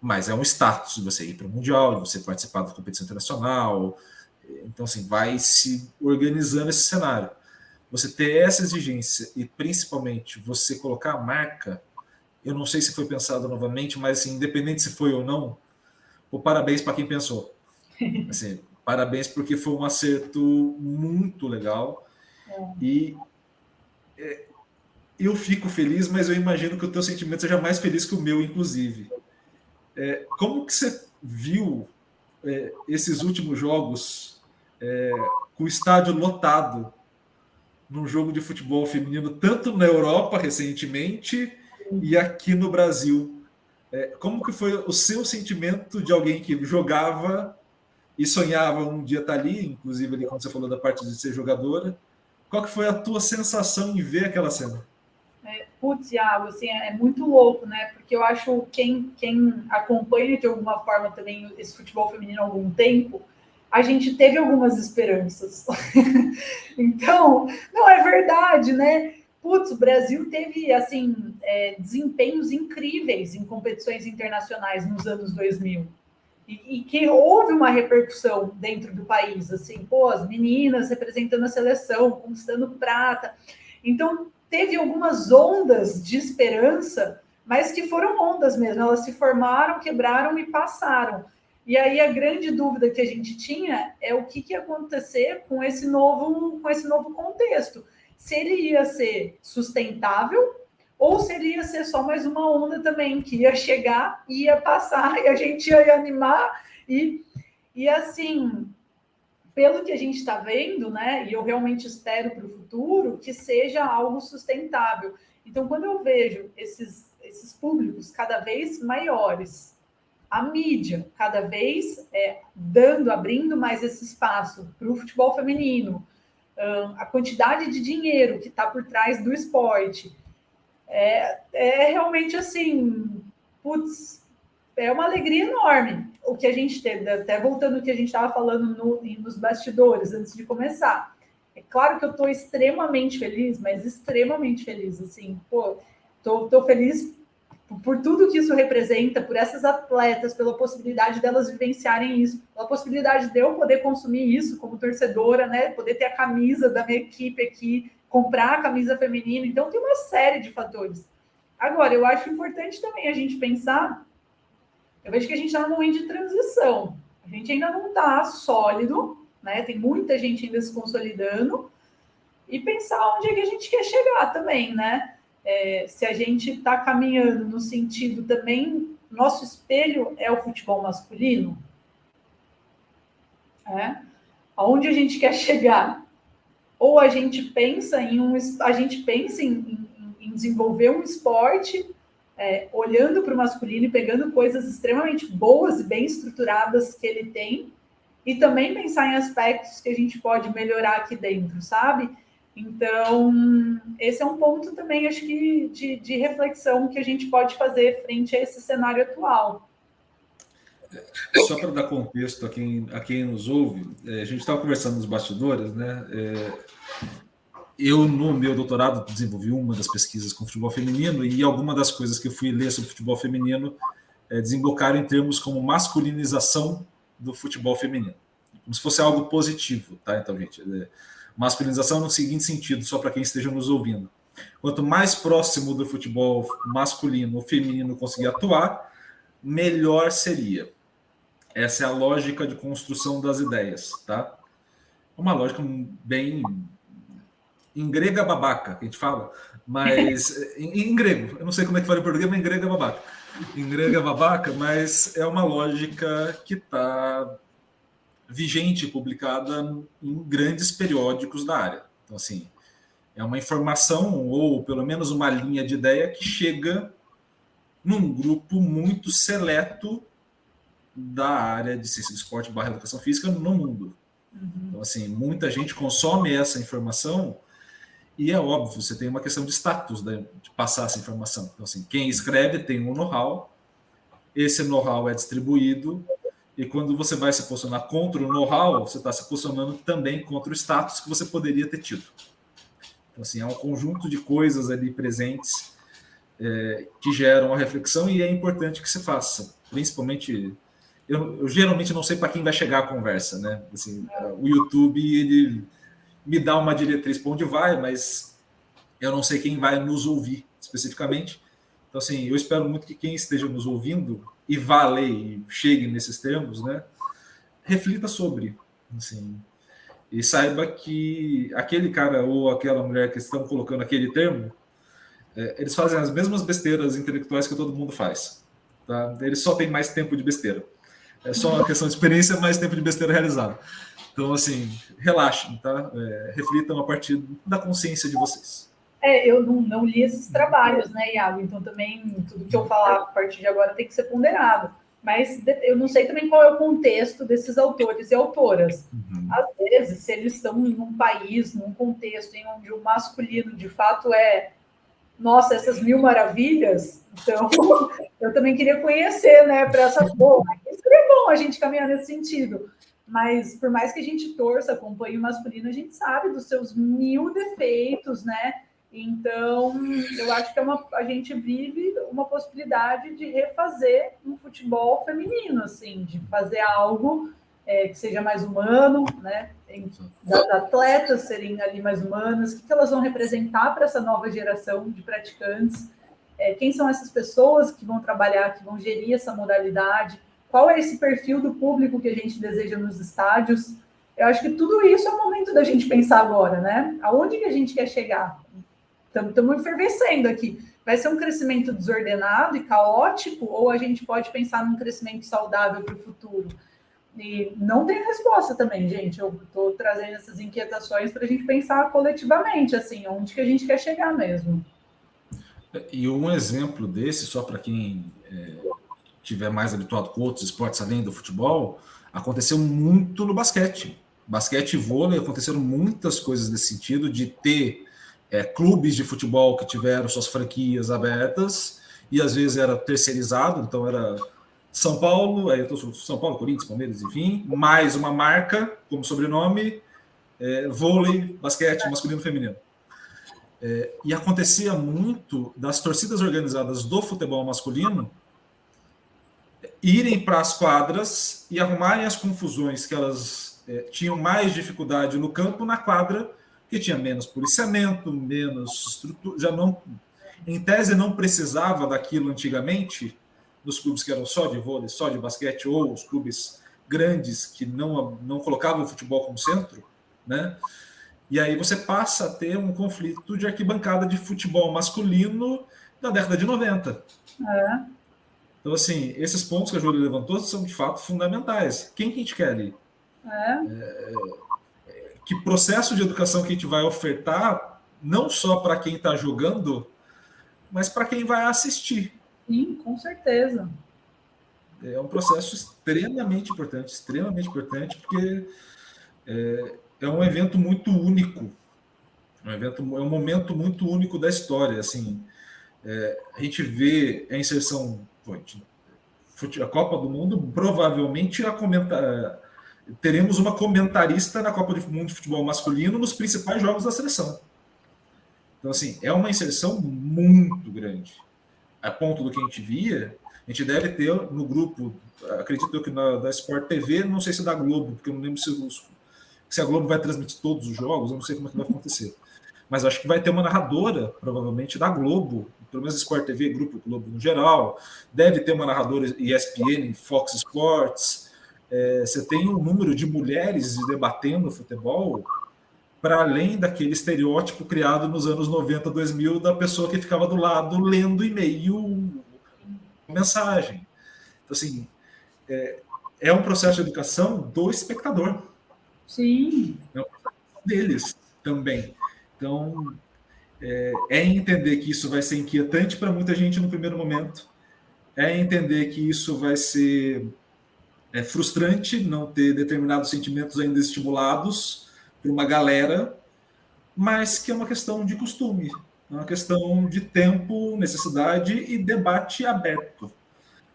Mas é um status de você ir para o Mundial, de você participar da competição internacional. Então, assim, vai se organizando esse cenário. Você ter essa exigência e, principalmente, você colocar a marca, eu não sei se foi pensado novamente, mas, assim, independente se foi ou não, parabéns para quem pensou. Assim, parabéns porque foi um acerto muito legal. E eu fico feliz, mas eu imagino que o teu sentimento seja mais feliz que o meu, inclusive. Como que você viu esses últimos jogos com o estádio lotado num jogo de futebol feminino, tanto na Europa recentemente e aqui no Brasil? Como que foi o seu sentimento de alguém que jogava e sonhava um dia estar ali, inclusive ali quando você falou da parte de ser jogadora? Qual que foi a tua sensação em ver aquela cena? Putz, Iago, assim, é muito louco, né? Porque eu acho quem acompanha de alguma forma também esse futebol feminino há algum tempo, a gente teve algumas esperanças. Então, não é verdade, né? Putz, o Brasil teve, assim, desempenhos incríveis em competições internacionais nos anos 2000. E que houve uma repercussão dentro do país, assim, pô, as meninas representando a seleção, conquistando prata. Então, teve algumas ondas de esperança, mas que foram ondas mesmo. Elas se formaram, quebraram e passaram. E aí a grande dúvida que a gente tinha é o que ia acontecer com esse novo contexto. Se ele ia ser sustentável ou se ele ia ser só mais uma onda também, que ia chegar, ia passar, e a gente ia animar. E assim, pelo que a gente está vendo, né, e eu realmente espero para o futuro, que seja algo sustentável. Então, quando eu vejo esses públicos cada vez maiores, a mídia cada vez abrindo mais esse espaço para o futebol feminino, a quantidade de dinheiro que está por trás do esporte, é realmente assim, putz, é uma alegria enorme o que a gente teve, até voltando ao que a gente estava falando nos bastidores, antes de começar. É claro que eu estou extremamente feliz, mas extremamente feliz, assim, pô, tô feliz por tudo que isso representa, por essas atletas, pela possibilidade delas vivenciarem isso, pela possibilidade de eu poder consumir isso como torcedora, né, poder ter a camisa da minha equipe aqui, comprar a camisa feminina, então tem uma série de fatores. Agora, eu acho importante também a gente pensar. Eu vejo que a gente está num momento de transição. A gente ainda não está sólido, né? Tem muita gente ainda se consolidando. E pensar onde é que a gente quer chegar também, né? Se a gente está caminhando no sentido também, nosso espelho é o futebol masculino. Aonde a gente quer chegar? Ou a gente pensa em desenvolver um esporte olhando para o masculino e pegando coisas extremamente boas e bem estruturadas que ele tem, e também pensar em aspectos que a gente pode melhorar aqui dentro, sabe? Então, esse é um ponto também, acho que, de reflexão que a gente pode fazer frente a esse cenário atual. Só para dar contexto a quem nos ouve, a gente estava conversando nos bastidores, né? Eu, no meu doutorado, desenvolvi uma das pesquisas com futebol feminino e alguma das coisas que eu fui ler sobre futebol feminino desembocaram em termos como masculinização do futebol feminino. Como se fosse algo positivo, tá? Então, gente, masculinização no seguinte sentido, só para quem esteja nos ouvindo. Quanto mais próximo do futebol masculino ou feminino conseguir atuar, melhor seria. Essa é a lógica de construção das ideias, tá? Uma lógica bem... em grego é babaca, que a gente fala, mas em grego, eu não sei como é que fala em português, mas em grego é babaca. Em grego é babaca, mas é uma lógica que está vigente, publicada em grandes periódicos da área. Então, assim, É uma informação, ou pelo menos uma linha de ideia, que chega num grupo muito seleto da área de ciência do esporte / educação física no mundo. Então, assim, muita gente consome essa informação e é óbvio, você tem uma questão de status, né, de passar essa informação. Então, assim, quem escreve tem um know-how, esse know-how é distribuído e quando você vai se posicionar contra o know-how, você está se posicionando também contra o status que você poderia ter tido. Então, assim, é um conjunto de coisas ali presentes que geram a reflexão e é importante que se faça. Principalmente, eu geralmente não sei para quem vai chegar a conversa, né? Assim, o YouTube, ele me dá uma diretriz para onde vai, mas eu não sei quem vai nos ouvir especificamente. Então, assim, eu espero muito que quem esteja nos ouvindo e vá ler e chegue nesses termos, né? Reflita sobre, assim, e saiba que aquele cara ou aquela mulher que estão colocando aquele termo, eles fazem as mesmas besteiras intelectuais que todo mundo faz. Tá? Eles só têm mais tempo de besteira. É só uma questão de experiência, mais tempo de besteira realizado. Então, assim, relaxem, tá? Reflitam a partir da consciência de vocês. Eu não li esses trabalhos, né, Iago? Então, também, tudo que eu falar a partir de agora tem que ser ponderado. Mas eu não sei também qual é o contexto desses autores e autoras. Às vezes, se eles estão em um país, num contexto em onde o masculino, de fato, nossa, essas mil maravilhas, então eu também queria conhecer, né, para essa boa. Isso é bom a gente caminhar nesse sentido. Mas por mais que a gente torça, acompanhe o masculino, a gente sabe dos seus mil defeitos, né? Então, eu acho que a gente vive uma possibilidade de refazer um futebol feminino, assim, de fazer algo que seja mais humano, né? Das atletas serem ali mais humanas, o que elas vão representar para essa nova geração de praticantes, quem são essas pessoas que vão trabalhar, que vão gerir essa modalidade, qual é esse perfil do público que a gente deseja nos estádios. Eu acho que tudo isso é o momento da gente pensar agora, né? Aonde que a gente quer chegar? Estamos efervescendo aqui. Vai ser um crescimento desordenado e caótico, ou a gente pode pensar num crescimento saudável para o futuro? E não tem resposta também, gente. Eu estou trazendo essas inquietações para a gente pensar coletivamente, assim, onde que a gente quer chegar mesmo. E um exemplo desse, só para quem estiver mais habituado com outros esportes além do futebol, aconteceu muito no basquete. Basquete e vôlei aconteceram muitas coisas nesse sentido, de ter clubes de futebol que tiveram suas franquias abertas e às vezes era terceirizado, então era São Paulo, São Paulo, Corinthians, Palmeiras, enfim, mais uma marca como sobrenome, vôlei, basquete, masculino e feminino. E acontecia muito das torcidas organizadas do futebol masculino irem para as quadras e arrumarem as confusões que elas tinham mais dificuldade no campo, na quadra, que tinha menos policiamento, menos estrutura, já não, em tese não precisava daquilo antigamente, nos clubes que eram só de vôlei, só de basquete, ou os clubes grandes que não colocavam o futebol como centro, né? E aí você passa a ter um conflito de arquibancada de futebol masculino da década de 90. Então, assim, esses pontos que a Júlia levantou são, de fato, fundamentais. Quem que a gente quer ali? Que processo de educação que a gente vai ofertar, não só para quem está jogando, mas para quem vai assistir. Sim, com certeza. É um processo extremamente importante, porque é um evento muito único. É um momento muito único da história. Assim, a gente vê a inserção... A Copa do Mundo, provavelmente teremos uma comentarista na Copa do Mundo de Futebol Masculino nos principais jogos da seleção. Então, assim, é uma inserção muito grande. A ponto do que a gente via, a gente deve ter no grupo, acredito eu que da Sport TV, não sei se da Globo, porque eu não lembro se a Globo vai transmitir todos os jogos, eu não sei como é que vai acontecer. Mas acho que vai ter uma narradora, provavelmente, da Globo, pelo menos Sport TV, Grupo Globo no geral, deve ter uma narradora ESPN, Fox Sports. Você tem um número de mulheres debatendo futebol para além daquele estereótipo criado nos anos 90, 2000, da pessoa que ficava do lado lendo e-mail, mensagem. Então, assim, é um processo de educação do espectador. Sim. É um processo deles também. Então, é entender que isso vai ser inquietante para muita gente no primeiro momento, é entender que isso vai ser frustrante, não ter determinados sentimentos ainda estimulados por uma galera, mas que é uma questão de costume, é uma questão de tempo, necessidade e debate aberto.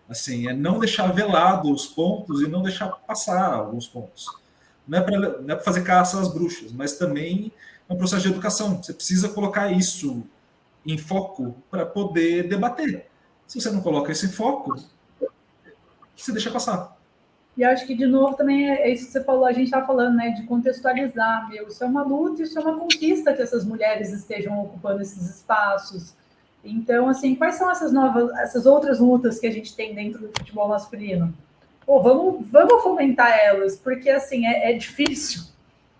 Assim, é não deixar velado os pontos e não deixar passar alguns pontos. Não é para fazer caça às bruxas, mas também é um processo de educação. Você precisa colocar isso em foco para poder debater. Se você não coloca esse foco, você deixa passar. E acho que, de novo, também é isso que você falou, a gente está falando, né, de contextualizar, meu, isso é uma luta, isso é uma conquista que essas mulheres estejam ocupando esses espaços. Então, assim, quais são essas outras lutas que a gente tem dentro do futebol masculino? Pô, vamos fomentar elas, porque, assim, é difícil,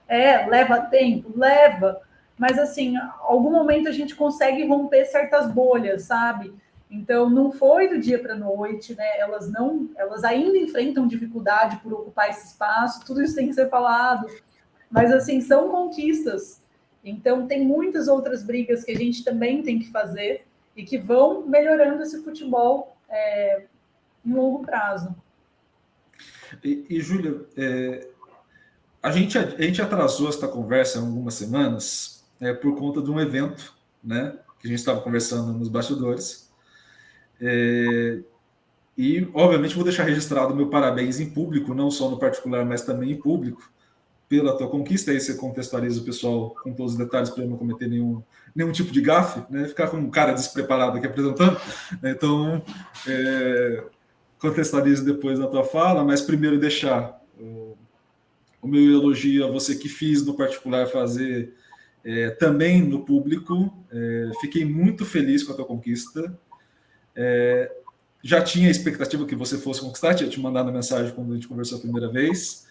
leva tempo, leva, mas, assim, algum momento a gente consegue romper certas bolhas, sabe? Então, não foi do dia para a noite, né? Elas ainda enfrentam dificuldade por ocupar esse espaço, tudo isso tem que ser falado, mas, assim, são conquistas. Então, tem muitas outras brigas que a gente também tem que fazer e que vão melhorando esse futebol em longo prazo. E Júlia, a gente atrasou esta conversa há algumas semanas por conta de um evento, né, que a gente estava conversando nos bastidores. E, obviamente, vou deixar registrado o meu parabéns em público, não só no particular, mas também em público, pela tua conquista. Aí você contextualiza o pessoal com todos os detalhes para eu não cometer nenhum tipo de gafe, né? Ficar com um cara despreparado aqui apresentando. Então, contextualizo depois na tua fala, mas primeiro deixar o meu elogio a você que fiz no particular fazer também no público. Fiquei muito feliz com a tua conquista. Já tinha a expectativa que você fosse conquistar, tinha te mandado mensagem quando a gente conversou a primeira vez,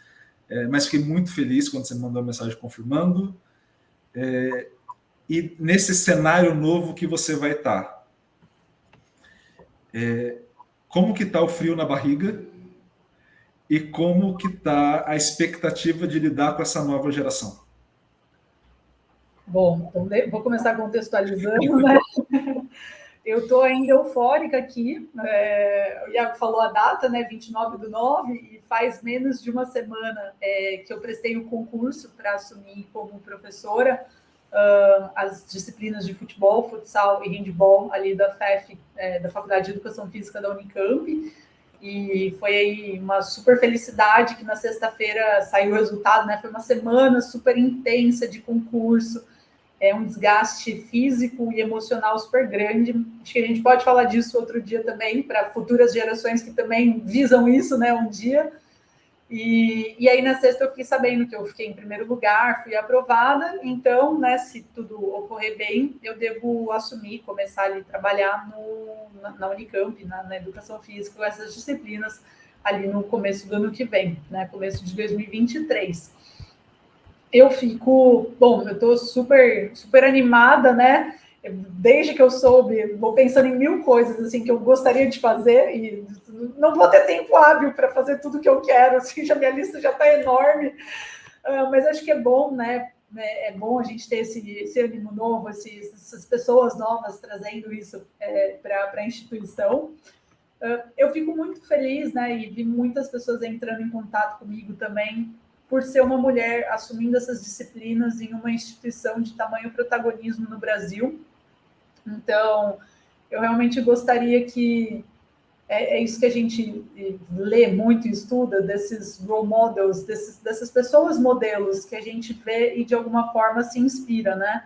mas fiquei muito feliz quando você me mandou a mensagem confirmando. E nesse cenário novo que você vai estar, como que está o frio na barriga e como que está a expectativa de lidar com essa nova geração? Bom, então vou começar contextualizando, né? Eu estou ainda eufórica aqui. O Iago falou a data, né? 29/9, e faz menos de uma semana que eu prestei o concurso para assumir como professora as disciplinas de futebol, futsal e handball ali da FEF, da Faculdade de Educação Física da Unicamp. E foi aí uma super felicidade que na sexta-feira saiu o resultado, né? Foi uma semana super intensa de concurso. Um desgaste físico e emocional super grande. Acho que a gente pode falar disso outro dia também, para futuras gerações que também visam isso, né, um dia. E aí, na sexta, eu fiquei sabendo que eu fiquei em primeiro lugar, fui aprovada. Então, né, se tudo ocorrer bem, eu devo assumir, começar ali a trabalhar na Unicamp, na Educação Física, com essas disciplinas ali no começo do ano que vem, né, começo de 2023. Eu estou super, super animada, né? Desde que eu soube, vou pensando em mil coisas assim que eu gostaria de fazer e não vou ter tempo hábil para fazer tudo que eu quero, assim, minha lista já está enorme, mas acho que é bom, né? É bom a gente ter esse ânimo novo, essas pessoas novas trazendo isso para a instituição. Eu fico muito feliz, né? E vi muitas pessoas entrando em contato comigo também, por ser uma mulher assumindo essas disciplinas em uma instituição de tamanho protagonismo no Brasil. Então, eu realmente gostaria que isso que a gente lê muito e estuda, desses role models, dessas pessoas modelos que a gente vê e de alguma forma se inspira, né?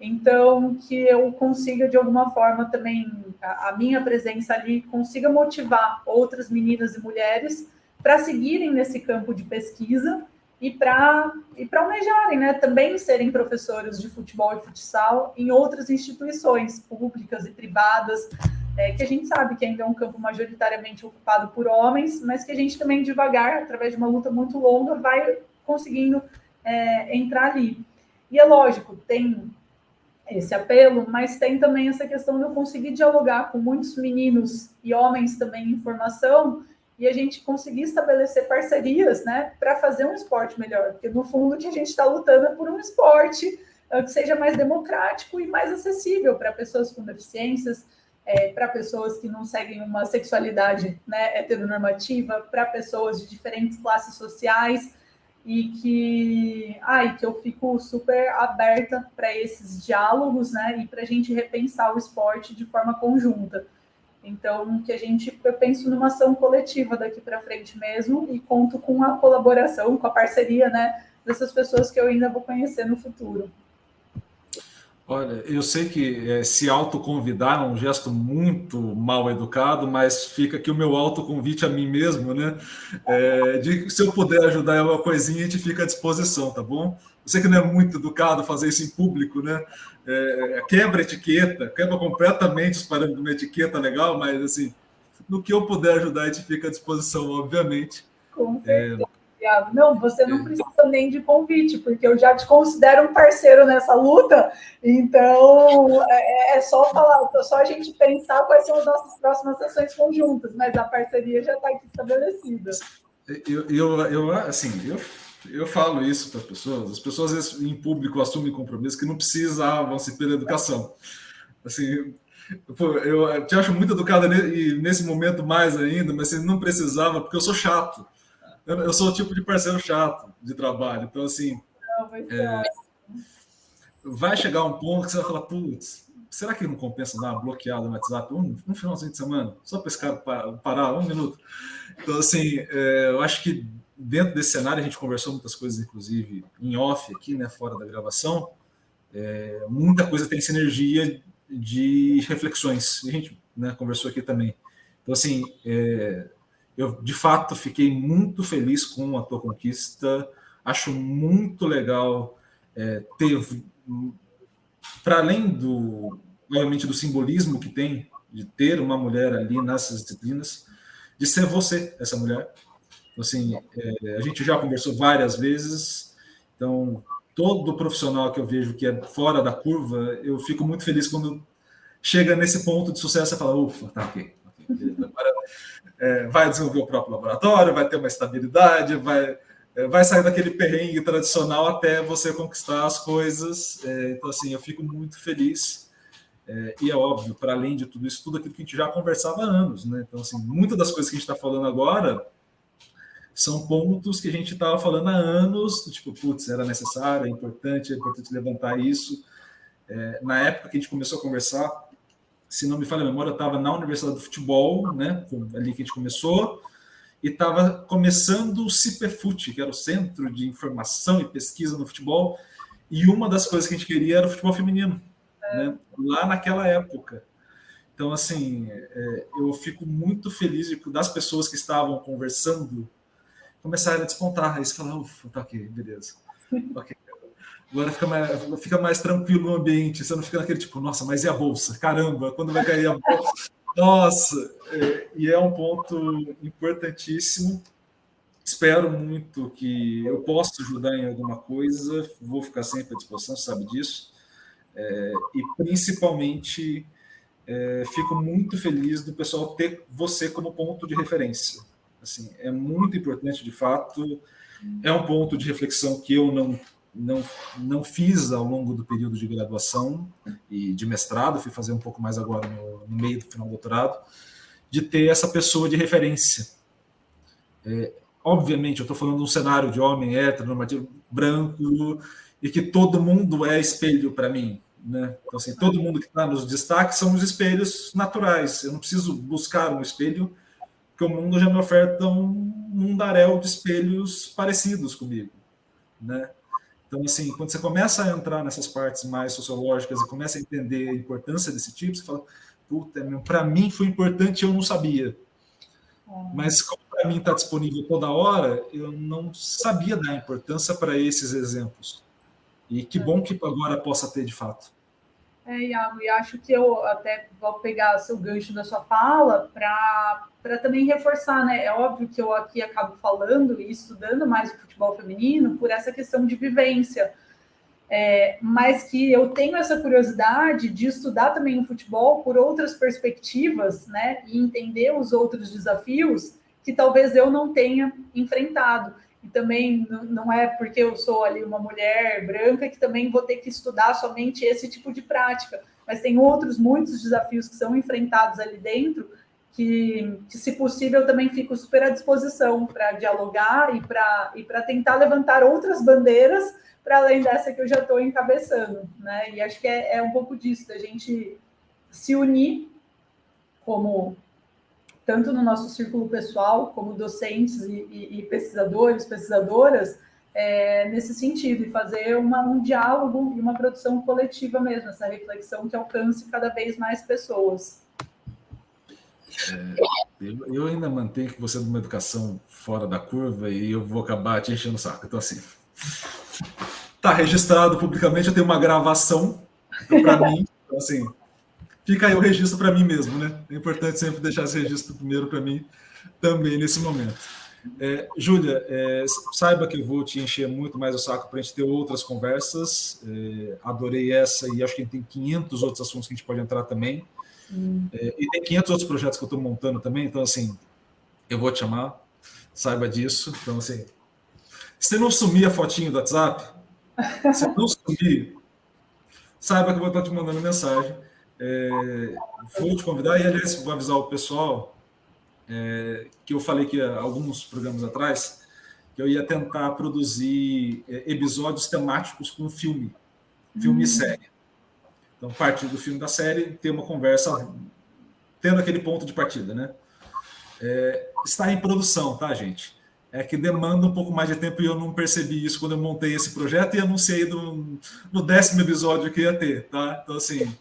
Então, que eu consiga, de alguma forma, também, a minha presença ali, consiga motivar outras meninas e mulheres para seguirem nesse campo de pesquisa e para almejarem, né? Também serem professores de futebol e futsal em outras instituições públicas e privadas, que a gente sabe que ainda é um campo majoritariamente ocupado por homens, mas que a gente também, devagar, através de uma luta muito longa, vai conseguindo entrar ali. E é lógico, tem esse apelo, mas tem também essa questão de eu conseguir dialogar com muitos meninos e homens também em formação e a gente conseguir estabelecer parcerias, né, para fazer um esporte melhor, porque no fundo o que a gente está lutando é por um esporte que seja mais democrático e mais acessível para pessoas com deficiências, para pessoas que não seguem uma sexualidade, né, heteronormativa, para pessoas de diferentes classes sociais, e que eu fico super aberta para esses diálogos, né, e para a gente repensar o esporte de forma conjunta. Então, eu penso numa ação coletiva daqui para frente mesmo, e conto com a colaboração, com a parceria, né, dessas pessoas que eu ainda vou conhecer no futuro. Olha, eu sei que se autoconvidar é um gesto muito mal educado, mas fica aqui o meu autoconvite a mim mesmo, né? De que se eu puder ajudar em alguma coisinha, a gente fica à disposição, tá bom? Eu sei que não é muito educado fazer isso em público, né? Quebra a etiqueta, quebra completamente os parâmetros de uma etiqueta legal, mas assim, no que eu puder ajudar, a gente fica à disposição, obviamente. Com certeza. Não, você não precisa nem de convite, porque eu já te considero um parceiro nessa luta, então é só falar, só a gente pensar quais são as nossas próximas sessões conjuntas, mas a parceria já está aqui estabelecida. Eu falo isso para as pessoas às vezes, em público assumem compromisso que não precisavam se pela educação. Assim, eu te acho muito educada e nesse momento mais ainda, mas assim, não precisava, porque eu sou chato. Eu sou o tipo de parceiro chato de trabalho. Então, assim, vai chegar um ponto que você vai falar, putz, será que não compensa dar uma bloqueada no WhatsApp um finalzinho de semana? Só para esse cara parar 1 minuto. Então, assim, eu acho que dentro desse cenário a gente conversou muitas coisas, inclusive em off aqui, né, fora da gravação. Muita coisa tem sinergia de reflexões. A gente, né, conversou aqui também. Então, assim, eu, de fato, fiquei muito feliz com a tua conquista. Acho muito legal ter, para além obviamente, do simbolismo que tem de ter uma mulher ali nessas disciplinas, de ser você, essa mulher. Então, assim, a gente já conversou várias vezes, então, todo profissional que eu vejo que é fora da curva, eu fico muito feliz quando chega nesse ponto de sucesso e fala, ufa, tá ok. Agora, vai desenvolver o próprio laboratório, vai ter uma estabilidade, vai sair daquele perrengue tradicional até você conquistar as coisas. Então, assim, eu fico muito feliz. E é óbvio, para além de tudo isso, tudo aquilo que a gente já conversava há anos, né? Então, assim, muitas das coisas que a gente está falando agora são pontos que a gente estava falando há anos, tipo, putz, era necessário, é importante levantar isso. Na época que a gente começou a conversar, se não me falha a memória, eu estava na Universidade do Futebol, né, ali que a gente começou, e estava começando o CIPEFUT, que era o Centro de Informação e Pesquisa no Futebol, e uma das coisas que a gente queria era o futebol feminino, né, lá naquela época. Então, assim, eu fico muito feliz das pessoas que estavam conversando começarem a despontar. Aí você fala, ufa, tá ok, beleza. Ok. Agora fica mais tranquilo o ambiente, você não fica naquele tipo, nossa, mas e a bolsa? Caramba, quando vai cair a bolsa? Nossa! E é um ponto importantíssimo. Espero muito que eu possa ajudar em alguma coisa, vou ficar sempre à disposição, sabe disso. E principalmente fico muito feliz do pessoal ter você como ponto de referência. Assim, é muito importante, de fato. É um ponto de reflexão que eu não fiz ao longo do período de graduação e de mestrado, fui fazer um pouco mais agora no meio do final do doutorado, de ter essa pessoa de referência. Obviamente, eu estou falando de um cenário de homem hétero, normativo, branco, e que todo mundo é espelho para mim. Né? Então, assim, todo mundo que está nos destaques são os espelhos naturais. Eu não preciso buscar um espelho, porque o mundo já me oferta um mundaréu de espelhos parecidos comigo. Né? Então, assim, quando você começa a entrar nessas partes mais sociológicas e começa a entender a importância desse tipo, você fala, puta, para mim foi importante, eu não sabia. Mas como para mim está disponível toda hora, eu não sabia dar importância para esses exemplos. E que bom que agora possa ter de fato. Iago, e acho que eu até vou pegar seu gancho da sua fala para também reforçar, né? É óbvio que eu aqui acabo falando e estudando mais o futebol feminino por essa questão de vivência, mas que eu tenho essa curiosidade de estudar também o futebol por outras perspectivas, né? E entender os outros desafios que talvez eu não tenha enfrentado. e também não é porque eu sou ali uma mulher branca que também vou ter que estudar somente esse tipo de prática, mas tem muitos desafios que são enfrentados ali dentro, que se possível, eu também fico super à disposição para dialogar e para tentar levantar outras bandeiras para além dessa que eu já estou encabeçando, né? E acho que é um pouco disso, da gente se unir como tanto no nosso círculo pessoal, como docentes e pesquisadores, pesquisadoras, nesse sentido, e fazer um diálogo e uma produção coletiva mesmo, essa reflexão que alcance cada vez mais pessoas. Eu ainda mantenho que você é de uma educação fora da curva e eu vou acabar te enchendo o saco. Então, assim, tá registrado publicamente, eu tenho uma gravação para mim. Então, assim, fica aí o registro para mim mesmo, né? É importante sempre deixar esse registro primeiro para mim também nesse momento. Júlia, saiba que eu vou te encher muito mais o saco para a gente ter outras conversas. Adorei essa e acho que tem 500 outros assuntos que a gente pode entrar também. E tem 500 outros projetos que eu estou montando também, então, assim, eu vou te chamar, saiba disso. Então, assim, se não sumir a fotinho do WhatsApp, se não sumir, saiba que eu vou estar te mandando mensagem. Vou te convidar, e aliás, vou avisar o pessoal que eu falei que alguns programas atrás, que eu ia tentar produzir episódios temáticos com filme e série. Então, parte do filme da série, ter uma conversa tendo aquele ponto de partida, né? Está em produção, tá, gente? É que demanda um pouco mais de tempo e eu não percebi isso quando eu montei esse projeto e anunciei no 10º episódio que ia ter, tá? Então, assim,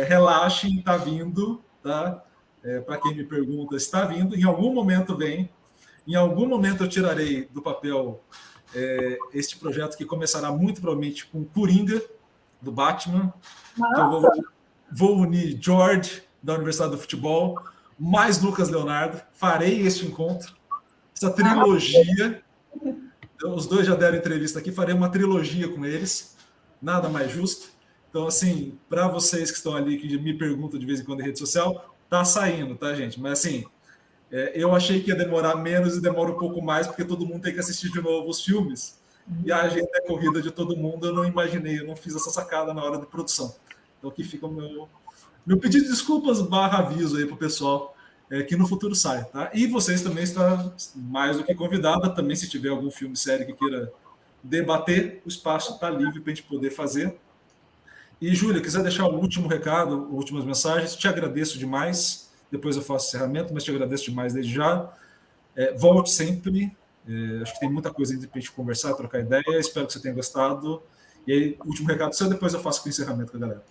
relaxem, está vindo, tá? Para quem me pergunta, está vindo. Em algum momento vem. Em algum momento eu tirarei do papel este projeto que começará muito provavelmente com Coringa, do Batman. Então, eu vou unir George, da Universidade do Futebol, mais Lucas Leonardo. Farei este encontro, essa trilogia. Então, os dois já deram entrevista aqui, farei uma trilogia com eles. Nada mais justo. Então, assim, para vocês que estão ali, que me perguntam de vez em quando em rede social, tá saindo, tá, gente? Mas, assim, eu achei que ia demorar menos e demora um pouco mais, porque todo mundo tem que assistir de novo os filmes. E a agenda é corrida de todo mundo, eu não imaginei, eu não fiz essa sacada na hora de produção. Então, aqui fica o meu pedido de desculpas / aviso aí para o pessoal que no futuro sai, tá? E vocês também estão mais do que convidada, também se tiver algum filme, série que queira debater, o espaço está livre para a gente poder fazer. E, Júlia, quiser deixar o último recado, últimas mensagens, te agradeço demais. Depois eu faço o encerramento, mas te agradeço demais desde já. Volte sempre. Acho que tem muita coisa para a gente conversar, trocar ideia. Espero que você tenha gostado. E aí, último recado seu, depois eu faço o encerramento com a galera.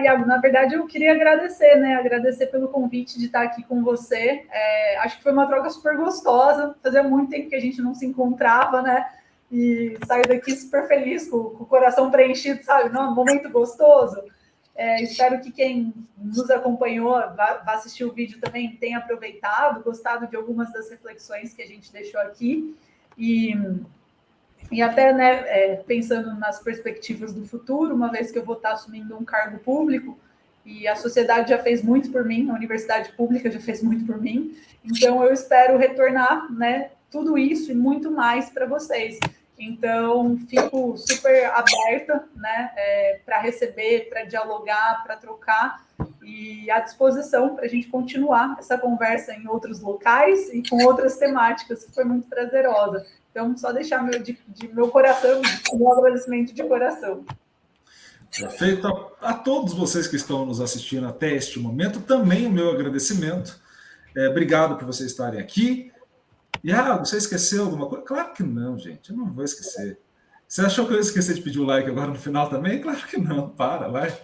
Iago, na verdade eu queria agradecer, né? Agradecer pelo convite de estar aqui com você. Acho que foi uma troca super gostosa. Fazia muito tempo que a gente não se encontrava, né? E saí daqui super feliz, com o coração preenchido, sabe? Não, um momento gostoso. Espero que quem nos acompanhou, vá assistir o vídeo também, tenha aproveitado, gostado de algumas das reflexões que a gente deixou aqui. E até, né, pensando nas perspectivas do futuro, uma vez que eu vou estar assumindo um cargo público, e a sociedade já fez muito por mim, a universidade pública já fez muito por mim, então eu espero retornar, né, tudo isso e muito mais para vocês. Então, fico super aberta, né, para receber, para dialogar, para trocar, e à disposição para a gente continuar essa conversa em outros locais e com outras temáticas, que foi muito prazerosa. Então, só deixar meu coração, meu agradecimento de coração. Perfeito. A todos vocês que estão nos assistindo até este momento, também o meu agradecimento. Obrigado por vocês estarem aqui. E, você esqueceu alguma coisa? Claro que não, gente. Eu não vou esquecer. Você achou que eu ia esquecer de pedir o like agora no final também? Claro que não. Vai.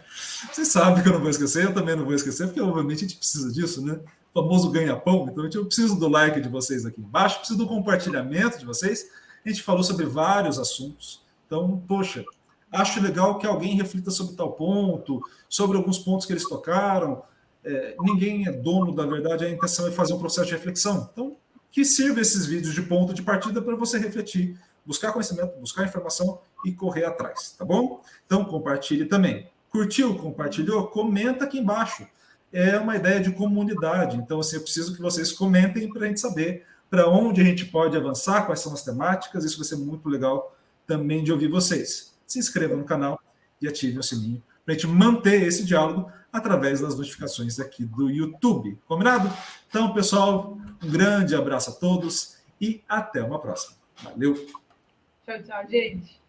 Você sabe que eu não vou esquecer, eu também não vou esquecer, porque, obviamente, a gente precisa disso, né? O famoso ganha-pão. Então, eu preciso do like de vocês aqui embaixo, preciso do compartilhamento de vocês. A gente falou sobre vários assuntos. Então, poxa, acho legal que alguém reflita sobre tal ponto, sobre alguns pontos que eles tocaram. Ninguém é dono da verdade, a intenção é fazer um processo de reflexão. Então, que sirva esses vídeos de ponto de partida para você refletir, buscar conhecimento, buscar informação e correr atrás, tá bom? Então, compartilhe também. Curtiu, compartilhou? Comenta aqui embaixo. É uma ideia de comunidade. Então, assim, eu preciso que vocês comentem para a gente saber para onde a gente pode avançar, quais são as temáticas. Isso vai ser muito legal também de ouvir vocês. Se inscreva no canal e ative o sininho para a gente manter esse diálogo através das notificações aqui do YouTube. Combinado? Então, pessoal, um grande abraço a todos e até uma próxima. Valeu! Tchau, tchau, gente!